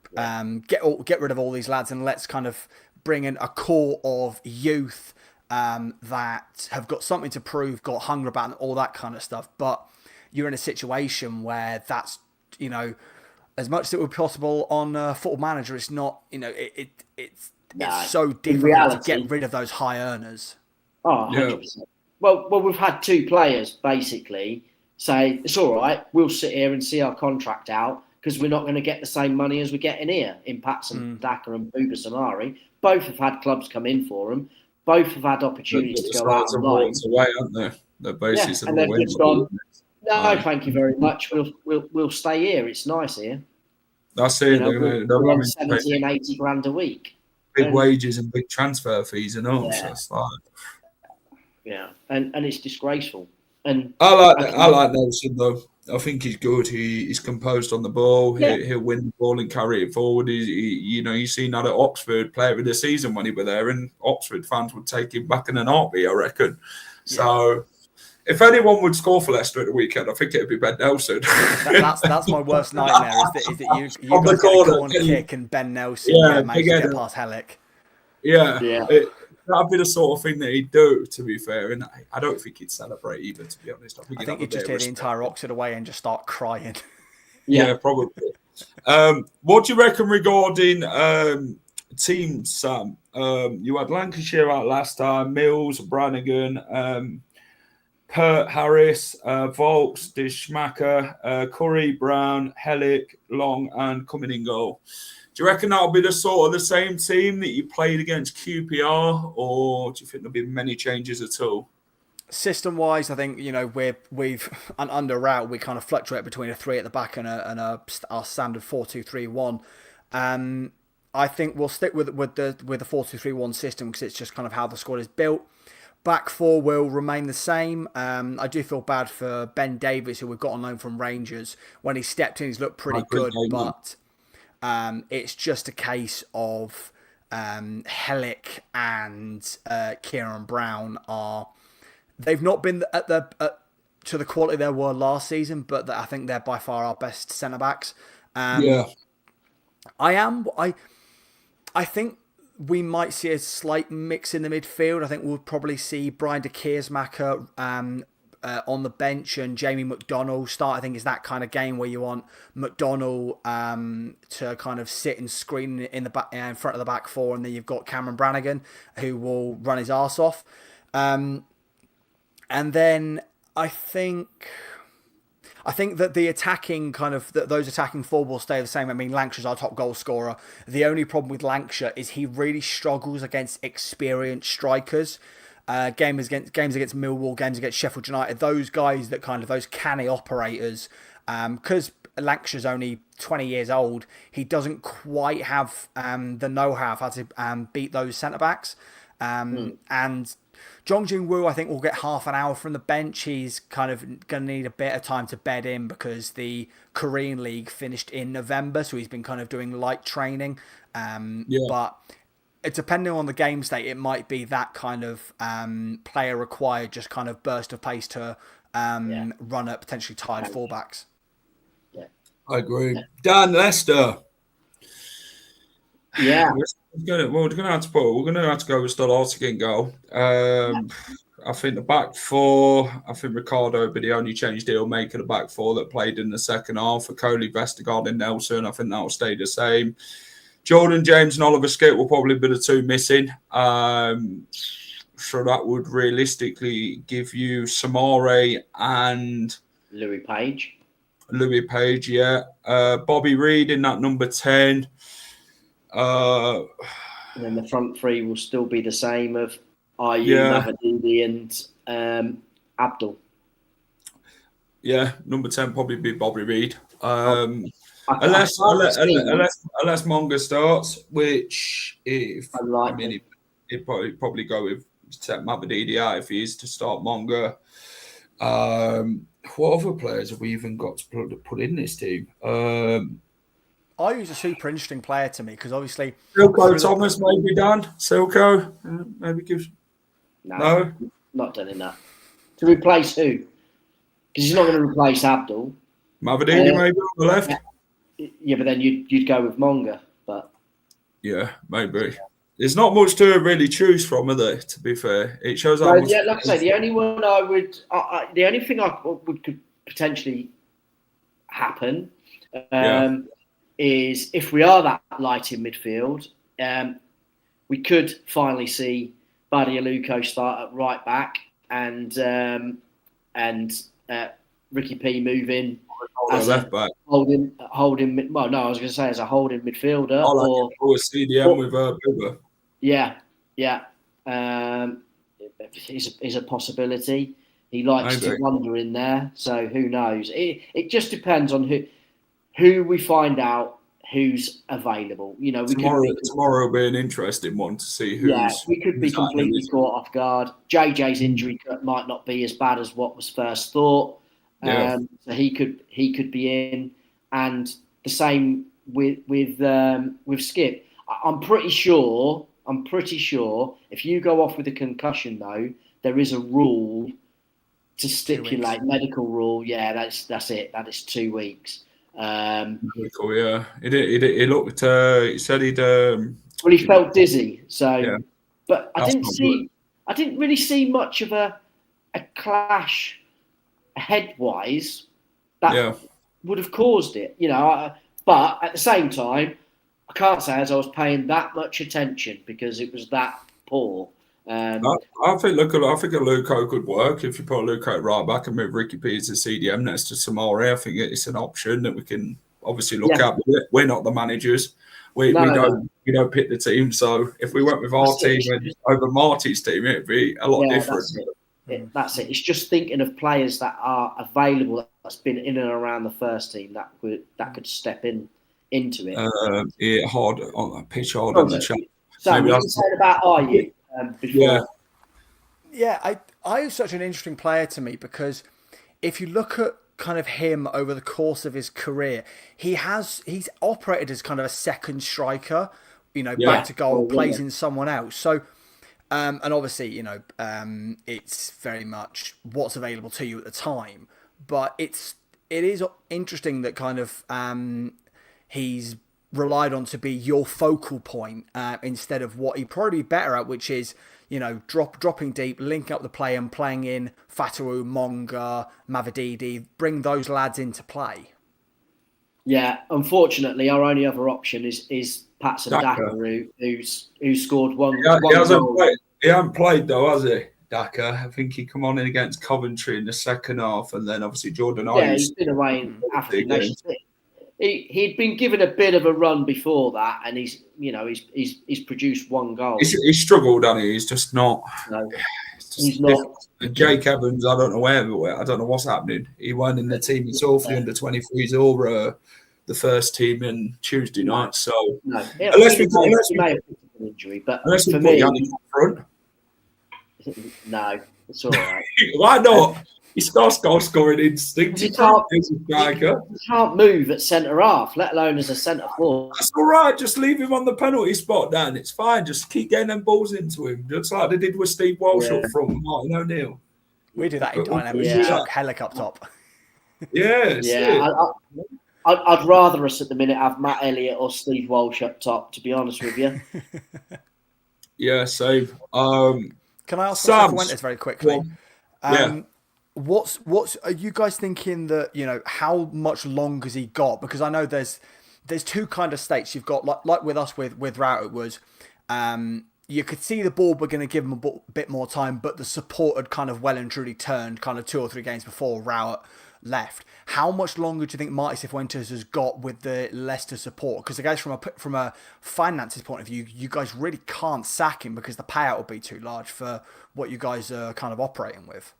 get rid of all these lads and let's kind of bring in a core of youth that have got something to prove, got hunger about, and all that kind of stuff. But you're in a situation where that's, you know, as much as it would be possible on Football Manager, it's not, you know, it's so difficult to get rid of those high earners. Oh, 100%. Well, we've had 2 players basically say, it's all right, we'll sit here and see our contract out because we're not going to get the same money as we're getting here in Patson Daka and Buba Samari. Both have had clubs come in for them. Both have had opportunities to go out and loan. Away, aren't they? The basis and they've just gone, no, thank you very much. We'll stay here. It's nice here. That's it. We're on 70 and 80 grand a week. Big wages and big transfer fees and all. Yeah. So and it's disgraceful. And I like Nelson though. I think he's good. He's composed on the ball. He'll win the ball and carry it forward. You've seen that at Oxford, player of the season when he was there, and Oxford fans would take him back in an heartbeat, I reckon. Yeah. So, if anyone would score for Leicester at the weekend, I think it'd be Ben Nelson. That's my worst nightmare. Is that you got to get a corner kick and Ben Nelson managed to get past Hellick. Yeah. That'd be the sort of thing that he'd do, to be fair. And I don't think he'd celebrate either, to be honest. I think he'd just hear the entire Oxford away and just start crying. Yeah, probably. What do you reckon regarding teams, Sam? You had Lancashire out last time, Mills, Brannigan, Pert, Harris, Volks, Dishmacher, Curry, Brown, Hellick, Long, and coming in goal. Do you reckon that'll be the sort of the same team that you played against QPR, or do you think there'll be many changes at all? System-wise, I think we've and under route we kind of fluctuate between a 3 at the back and our standard 4-2-3-1. I think we'll stick with the 4-2-3-1 system because it's just kind of how the squad is built. Back four will remain the same. I do feel bad for Ben Davies, who we've got on loan from Rangers. When he stepped in, he's looked pretty good, but it's just a case of Hellick and Kieran Brown they've not been to the quality they were last season, but I think they're by far our best centre backs. I think we might see a slight mix in the midfield. I think we'll probably see Brian de Keersmacher on the bench and Jamie McDonnell start. I think it's that kind of game where you want McDonnell to kind of sit and screen in the back, in front of the back four, and then you've got Cameron Brannigan who will run his arse off. And then I think that the attacking those attacking four will stay the same. I mean, Lancashire's our top goal scorer. The only problem with Lancashire is he really struggles against experienced strikers. Games against Millwall, games against Sheffield United, those guys that those canny operators, because Lancashire's only 20 years old, he doesn't quite have the know-how of how to beat those centre-backs. And Jong Jin-woo, I think, will get half an hour from the bench. He's kind of going to need a bit of time to bed in because the Korean League finished in November, so he's been kind of doing light training. But depending on the game state, it might be that kind of player required, just kind of burst of pace to run at potentially tired fullbacks. Yeah, I agree. Dan, Leicester. Yeah, we're going to have to go with Stolarczyk in goal. I think the back four. I think Ricardo will be the only change he'll make of the back four that played in the second half. For Coley, Vestergaard, and Nelson, I think that will stay the same. Jordan James and Oliver Skipp will probably be the two missing. So that would realistically give you Samare and Louis Page. Yeah. Bobby Reid in that number 10. And then the front three will still be the same of Ayew, Navadidi and Abdul. Yeah, number 10 probably be Bobby Reid. Unless Monga starts, which he'd probably go with set Mavadidi out if he is to start Monga. What other players have we even got to put in this team? Ayew's a super interesting player to me because obviously Silko Thomas maybe done. Silko maybe gives. No, not done in that. To replace who? Because he's not going to replace Abdul. Mavadidi maybe on the left. Yeah, but then you'd go with Monga, but yeah, maybe. There's not much to really choose from, are there? To be fair, it shows how much. Yeah, like I say, the only one the only thing could potentially happen is if we are that light in midfield, we could finally see Badialuko start at right back and Ricky P move in as a left back. holding. Well, no, I was going to say as a holding midfielder, or a CDM with a Bilber. Yeah. Is a possibility. He likes to wander in there, so who knows? It just depends on who we find out who's available. You know, tomorrow will be an interesting one to see who's. Yeah, we could be completely caught off guard. JJ's injury might not be as bad as what was first thought. So he could be in, and the same with Skip. I'm pretty sure if you go off with a concussion, though, there is a rule to stipulate, medical rule. Yeah, that's it. That is 2 weeks. Medical, yeah. He looked. He said he'd. Well, he felt dizzy. So, yeah. But I didn't really see much of a clash head-wise that would have caused it. You know, but at the same time, I can't say as I was paying that much attention because it was that poor. I think a Luco could work if you put Luco right back and move Ricky P as a CDM next to Samari. I think it's an option that we can obviously look at. We're not the managers. We don't pick the team. So if we went with our team over Marty's team, it'd be a lot different. That's it. It's just thinking of players that are available that's been in and around the first team that could step into it. Hard on that pitch, hard on the chat. Sam, you said about Ayew before. Yeah, Ayew is such an interesting player to me because if you look at kind of him over the course of his career, he's operated as kind of a second striker, back to goal, plays in someone else. So, and obviously, it's very much what's available to you at the time. But it is interesting that kind of he's relied on to be your focal point instead of what he'd probably be better at, which is dropping deep, linking up the play and playing in Fatawu, Monga, Mavididi, bring those lads into play. Yeah, unfortunately, our only other option is Patson Daka, who scored one goal. He hasn't played though, has he? Daka. I think he come on in against Coventry in the second half, and then obviously Jordan Ayew. Yeah, he's been away in African Nations. He'd been given a bit of a run before that, and he's produced one goal. He's struggled, hasn't he? He's just not. No, he's not. Jake Evans, I don't know where. I don't know what's happening. He weren't in the team. He's all for the under-23s or the first team in Tuesday night. So unless we put an injury, but for me, front. No, it's all right. Why not? He's got goal scoring instinct. He can't move at centre half, let alone as a centre forward. That's all right. Just leave him on the penalty spot, Dan. It's fine. Just keep getting them balls into him, just like they did with Steve Walsh up front with Martin O'Neill. We do that in Dynamo. Chuck Hellick up top. I'd rather us at the minute have Matt Elliott or Steve Walsh up top, to be honest with you. Yeah, same. Can I ask Fuentes very quickly? What's are you guys thinking that, how much longer has he got? Because I know there's two kind of states. You've got like with us with Rout, it was you could see the ball were going to give him a bit more time, but the support had kind of well and truly turned kind of 2 or 3 games before Rout left. How much longer do you think Marty Cifuentes has got with the Leicester support? Because I guess from a finances point of view, you guys really can't sack him because the payout will be too large for what you guys are kind of operating with.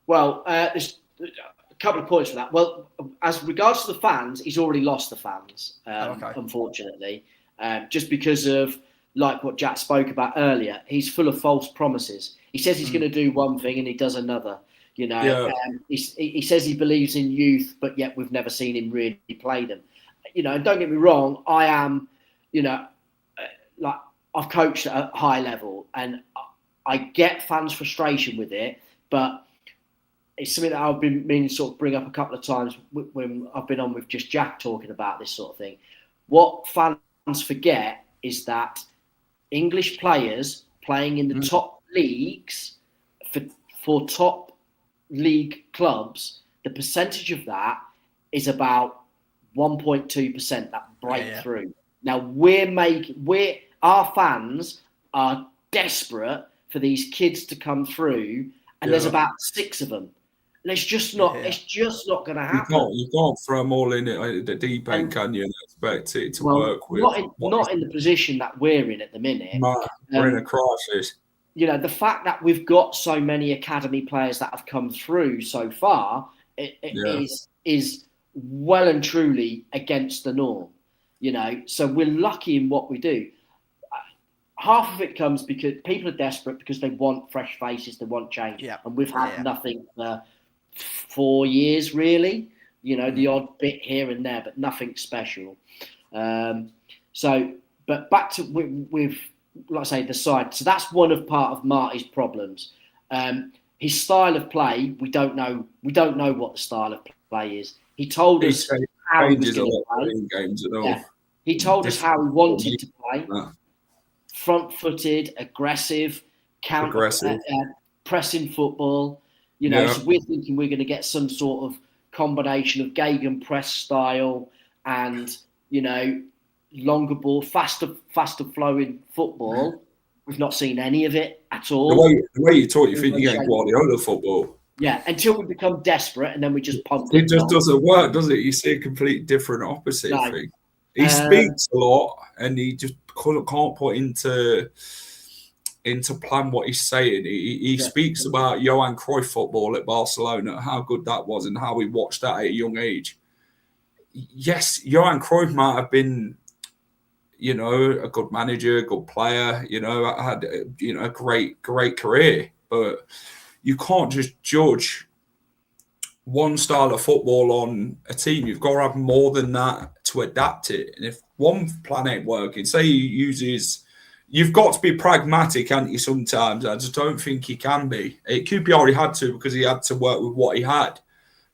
Well, there's a couple of points for that. Well, as regards to the fans, he's already lost the fans, unfortunately, just because of like what Jack spoke about earlier. He's full of false promises. He says he's going to do one thing and he does another. He says he believes in youth, but yet we've never seen him really play them. And don't get me wrong, I am, like I've coached at a high level and I get fans' frustration with it, but it's something that I've been meaning to sort of bring up a couple of times when I've been on with just Jack talking about this sort of thing. What fans forget is that English players playing in the top leagues for top league clubs, the percentage of that is about 1.2% that break through. Now our fans are desperate for these kids to come through, and there's about 6 of them. It's just not going to happen. You can't throw them all in at the deep end, can you? And expect it to work with. Not in the position that we're in at the minute. We're in a crisis. The fact that we've got so many academy players that have come through so far is well and truly against the norm. So we're lucky in what we do. Half of it comes because people are desperate because they want fresh faces, they want change, and we've had nothing for 4 years really. The odd bit here and there, but nothing special. But back to with like I say, the side. So that's part of Marty's problems. His style of play, we don't know what the style of play is. He told us how he was going to play. Games at all. He told us how he wanted to play. Front-footed, aggressive, pressing football. So we're thinking we're going to get some sort of combination of Gegenpress style and, longer ball, faster flowing football. We've not seen any of it at all. The way you talk, you think you're getting Guardiola football. Yeah, until we become desperate and then we just pump it. It just doesn't work, does it? You see a complete different opposite thing. He speaks a lot and he just can't put into plan what he's saying. He speaks about Johan Cruyff football at Barcelona, how good that was and how we watched that at a young age. Yes, Johan Cruyff might have been, a good manager, a good player, had, a great career, but you can't just judge one style of football on a team. You've got to have more than that to adapt it. And if one plan ain't working, say he uses, you've got to be pragmatic, haven't you, sometimes? I just don't think he can be. QPR already had to because he had to work with what he had.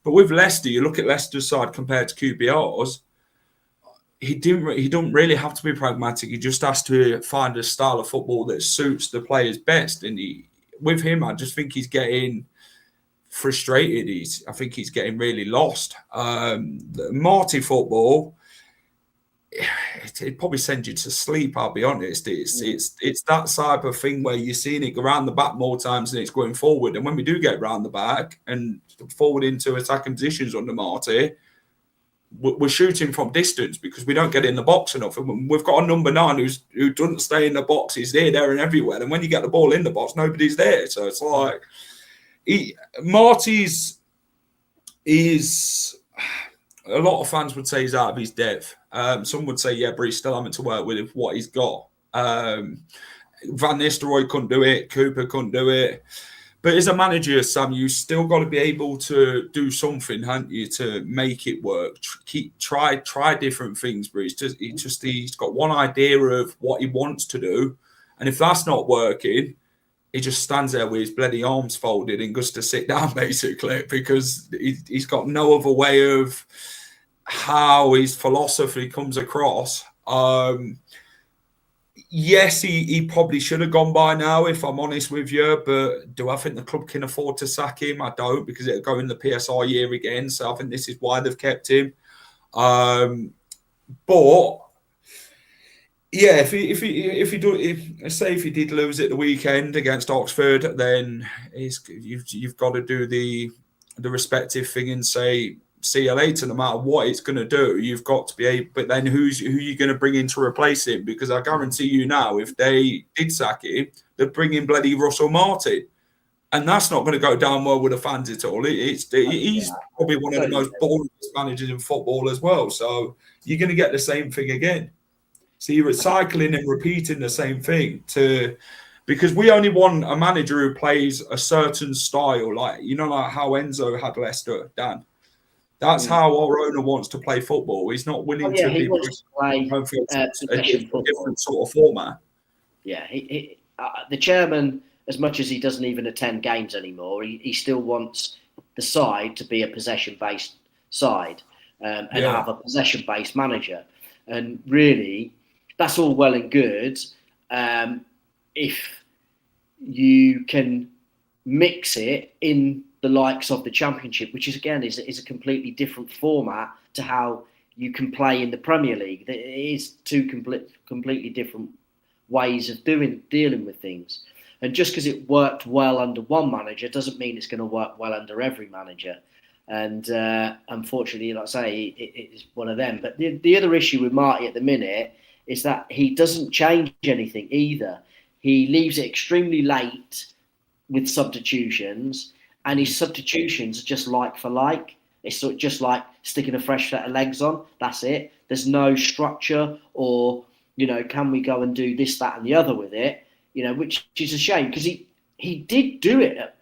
But with Leicester, you look at Leicester's side compared to QPR's, he don't really have to be pragmatic. He just has to find a style of football that suits the players best. And with him, I just think he's getting frustrated. I think he's getting really lost. The Marty football, it probably sends you to sleep, I'll be honest. It's that type of thing where you're seeing it go around the back more times than it's going forward. And when we do get round the back and forward into attacking positions under Marty, we're shooting from distance because we don't get in the box enough. And we've got a number 9 who doesn't stay in the box. He's there, and everywhere. And when you get the ball in the box, nobody's there. So it's like Marty's is a lot of fans would say he's out of his depth. Some would say, but he's still having to work with what he's got. Van Nistelrooy couldn't do it. Cooper couldn't do it. But as a manager, Sam, you still got to be able to do something, haven't you, to make it work? Try different things, but he's got one idea of what he wants to do, and if that's not working, he just stands there with his bloody arms folded and goes to sit down, basically, because he's got no other way of how his philosophy comes across. Yes, he probably should have gone by now, if I'm honest with you. But do I think the club can afford to sack him? I don't, because it'll go in the PSR year again. So I think this is why they've kept him. But yeah, if he did lose at the weekend against Oxford, then you've got to do the respective thing and say, see you later, no matter what it's going to do. You've got to be able, but then who are you going to bring in to replace him? Because I guarantee you now, if they did sack him, they'd bring in bloody Russell Martin, and that's not going to go down well with the fans at all. He's probably one of the most boring managers in football as well. So you're going to get the same thing again. So you're recycling and repeating the same thing because we only want a manager who plays a certain style, like how Enzo had Leicester, Dan. That's how our owner wants to play football. He's not willing to be play a different sort of format. Yeah, the chairman, as much as he doesn't even attend games anymore, he still wants the side to be a possession-based side and have a possession-based manager. And really, that's all well and good if you can mix it in the likes of the Championship, which is a completely different format to how you can play in the Premier League. It is two completely different ways of dealing with things. And just because it worked well under one manager doesn't mean it's going to work well under every manager. And unfortunately, like I say, it's one of them. But the other issue with Marty at the minute is that he doesn't change anything either. He leaves it extremely late with substitutions, and his substitutions are just like for like. It's sort of just like sticking a fresh set of legs on. That's it. There's no structure or, can we go and do this, that, and the other with it? Which is a shame because he did do it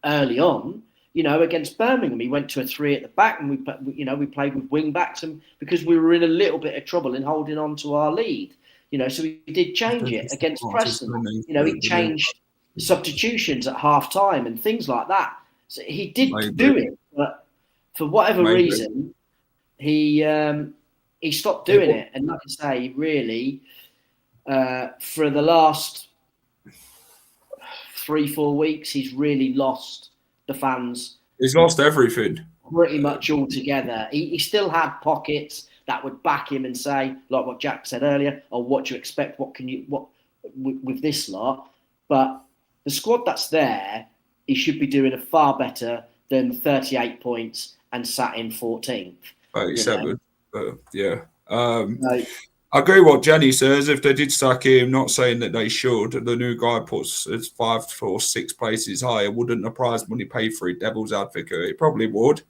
early on. Against Birmingham, he went to a 3 at the back, and we played with wing backs, and because we were in a little bit of trouble in holding on to our lead, so he did change it against Preston. He changed substitutions at half time and things like that. So he did do it, but for whatever reason, he stopped doing it. And like I say, really, for the last 3-4 weeks, he's really lost the fans. He's lost everything. Pretty much altogether. He still had pockets that would back him and say, like what Jack said earlier, what do you expect? What with this lot? But the squad that's there, he should be doing a far better than 38 points and sat in 14th. 37. Yeah. I agree with what Jenny says. If they did sack him, not saying that they should, the new guy puts it's 5 or 6 places higher. Wouldn't a prize money pay for it? Devil's advocate, it probably would.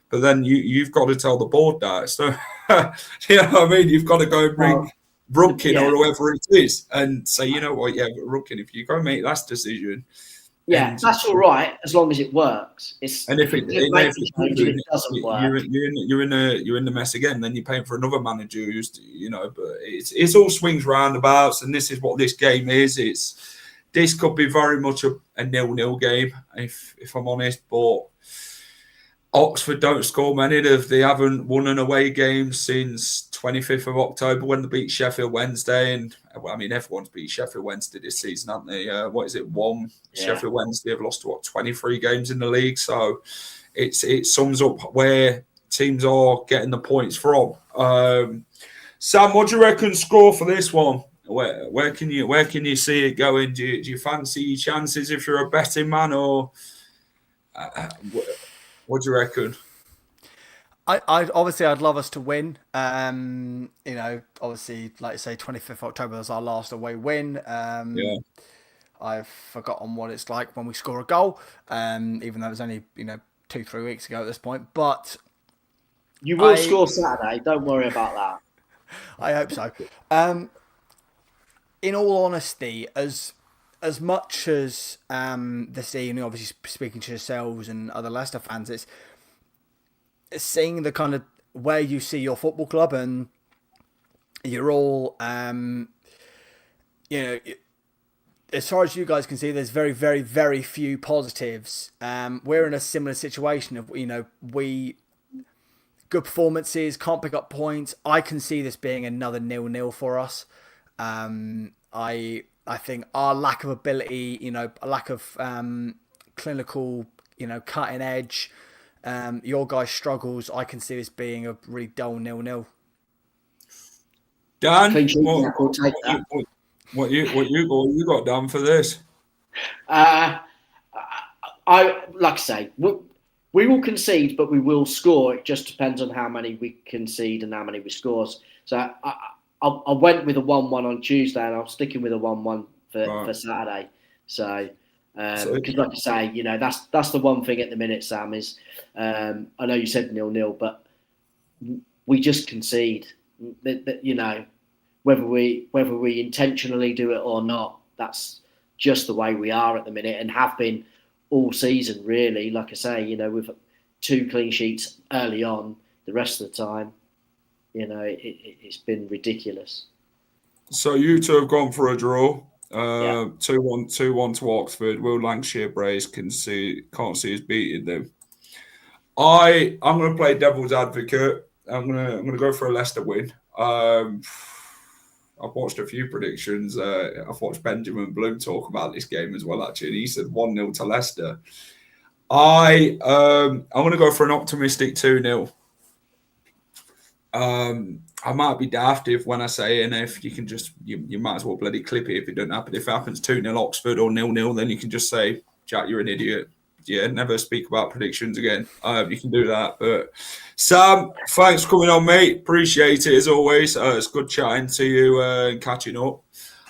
But then you've got to tell the board that. So, you know what I mean? You've got to go bring Brookin or whoever it is and say, you know what, Brookin, if you go make that decision. Yeah, that's all right as long as it works. And if it doesn't work, you're in the mess again. Then you're paying for another manager who's, But it's all swings roundabouts, and this is what this game is. This could be very much a 0-0 game, if I'm honest. But Oxford don't score many. They haven't won an away game since 25th of October when they beat Sheffield Wednesday. And everyone's beat Sheffield Wednesday this season, haven't they? Sheffield Wednesday have lost 23 games in the league. So it sums up where teams are getting the points from. Sam, what do you reckon score for this one? Where can you see it going? Do you fancy your chances if you're a betting man, or what do you reckon? I'd love us to win. Obviously, like you say, 25th October was our last away win. I've forgotten what it's like when we score a goal, even though it was only 2-3 weeks ago at this point. But you will score Saturday. Don't worry about that. I hope so. In all honesty, as much as this evening, obviously speaking to yourselves and other Leicester fans, it's seeing the kind of where you see your football club, and you're all, as far as you guys can see, there's very, very, very few positives. We're in a similar situation of, good performances, can't pick up points. I can see this being another 0-0 for us. I think our lack of ability, a lack of clinical, cutting edge, your guys' struggles, I can see this being a really dull 0-0. Dan, what you got done for this? I like I say, we will concede, but we will score. It just depends on how many we concede and how many we score. So I went with a 1-1 on Tuesday, and I'm sticking with a 1-1 for Saturday. So, because like I say, that's the one thing at the minute, Sam, is I know you said 0-0, but we just concede. Whether we intentionally do it or not, that's just the way we are at the minute, and have been all season, really. Like I say, with 2 clean sheets early on, the rest of the time, it's been ridiculous. So you two have gone for a draw. 2-1 to Oxford. Will Lancashire Braves can't see us beating them. I'm going to play devil's advocate. I'm going to go for a Leicester win. I've watched a few predictions. I've watched Benjamin Bloom talk about this game as well, actually. And he said 1-0 to Leicester. I'm going to go for an optimistic 2-0. I might be daft when I say, and if you can just, you might as well bloody clip it if it doesn't happen. If it happens 2-0 Oxford or 0-0, then you can just say, Jack, you're an idiot. Yeah, never speak about predictions again. You can do that. But Sam, thanks for coming on, mate. Appreciate it as always. It's good chatting to you and catching up.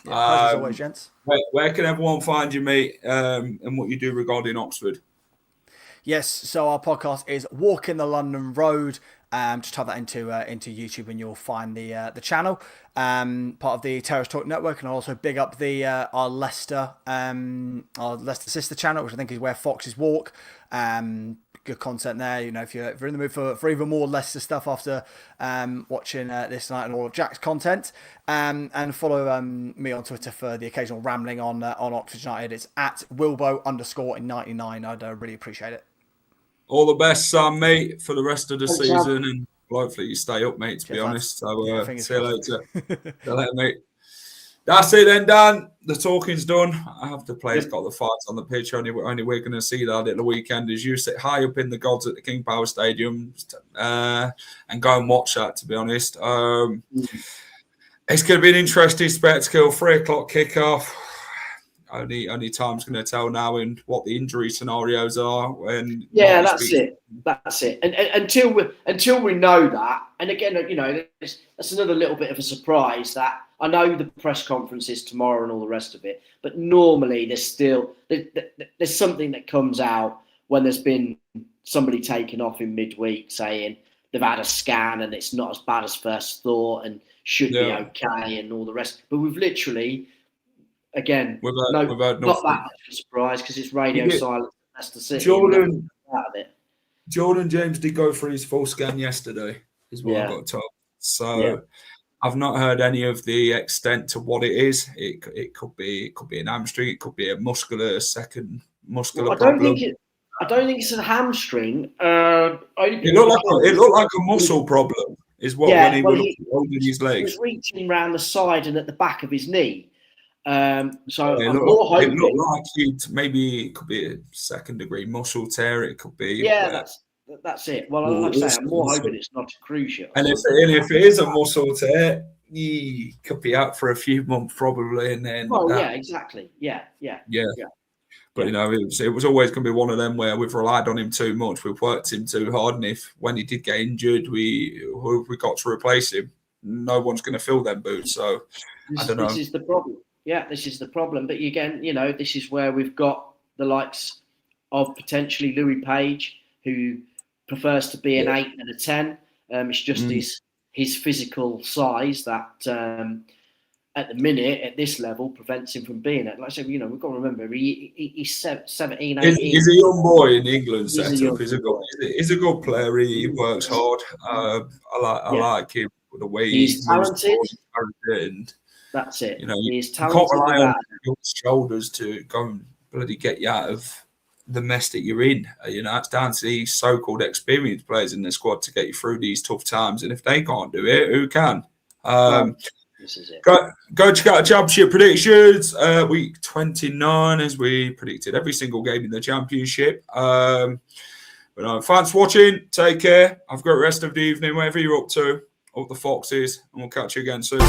Yeah, pleasure as always, gents. Where can everyone find you, mate, and what you do regarding Oxford? Yes, so our podcast is Walking the London Road. Just type that into YouTube and you'll find the channel. Part of the Terrace Talk Network, and I'll also big up the our Leicester sister channel, which I think is where Foxes Walk. Good content there. You know, if you're in the mood for even more Leicester stuff after watching this night and all of Jack's content, and follow me on Twitter for the occasional rambling on Oxford United. It's at Wilbo_in99. I'd really appreciate it. All the best, Sam, mate, for the rest of the Thanks, season, Sam. and hopefully you stay up, mate, to be honest. So, see you later. See you later, mate. That's it then, Dan. The talking's done. I have the players got the fights on the pitch. Only we're going to see that at the weekend as you sit high up in the gods at the King Power Stadium and go and watch that, to be honest. It's going to be an interesting spectacle. 3:00 kickoff. Only time's going to tell now and what the injury scenarios are. That's it. And until we know that, and again, you know, that's another little bit of a surprise that I know the press conference is tomorrow and all the rest of it, but normally there's something that comes out when there's been somebody taken off in midweek saying they've had a scan and it's not as bad as first thought and should be okay and all the rest. But we've literally. Again, not that much of a surprise because it's radio silence. That's the city. Jordan James did go for his full scan yesterday, is what I got told. So I've not heard any of the extent to what it is. It could be an hamstring. It could be a muscular problem. I don't think it's a hamstring. It looked like a muscle problem. Is what when he was holding his legs. He was reaching around the side and at the back of his knee. It looked like it could be a second-degree muscle tear. It could be that's it. Well, like I say, I'm more hoping it's not crucial. And if it is a muscle tear, he could be out for a few months probably, and then. Exactly. Yeah. But you know, it was always going to be one of them where we've relied on him too much. We've worked him too hard, and when he did get injured, we got to replace him. No one's going to fill them boots. So I don't know. This is the problem. Yeah, this is the problem. But again, you know, this is where we've got the likes of potentially Louis Page, who prefers to be an 8 and a 10. It's just his physical size that at the minute, at this level, prevents him from being it. Like I said, you know, we've got to remember, he's 17, 18. He's a young boy in England setup. He's a good player. He works hard. I like him, the way he's talented. And, that's it. You know, he's talented. You can't rely on your shoulders to go and bloody get you out of the mess that you're in. You know, it's down to these so-called experienced players in the squad to get you through these tough times. And if they can't do it, who can? This is it. Go check out the championship predictions. Week 29, as we predicted every single game in the championship. But thanks for watching. Take care. Have a great rest of the evening, wherever you're up to. Up the Foxes, and we'll catch you again soon.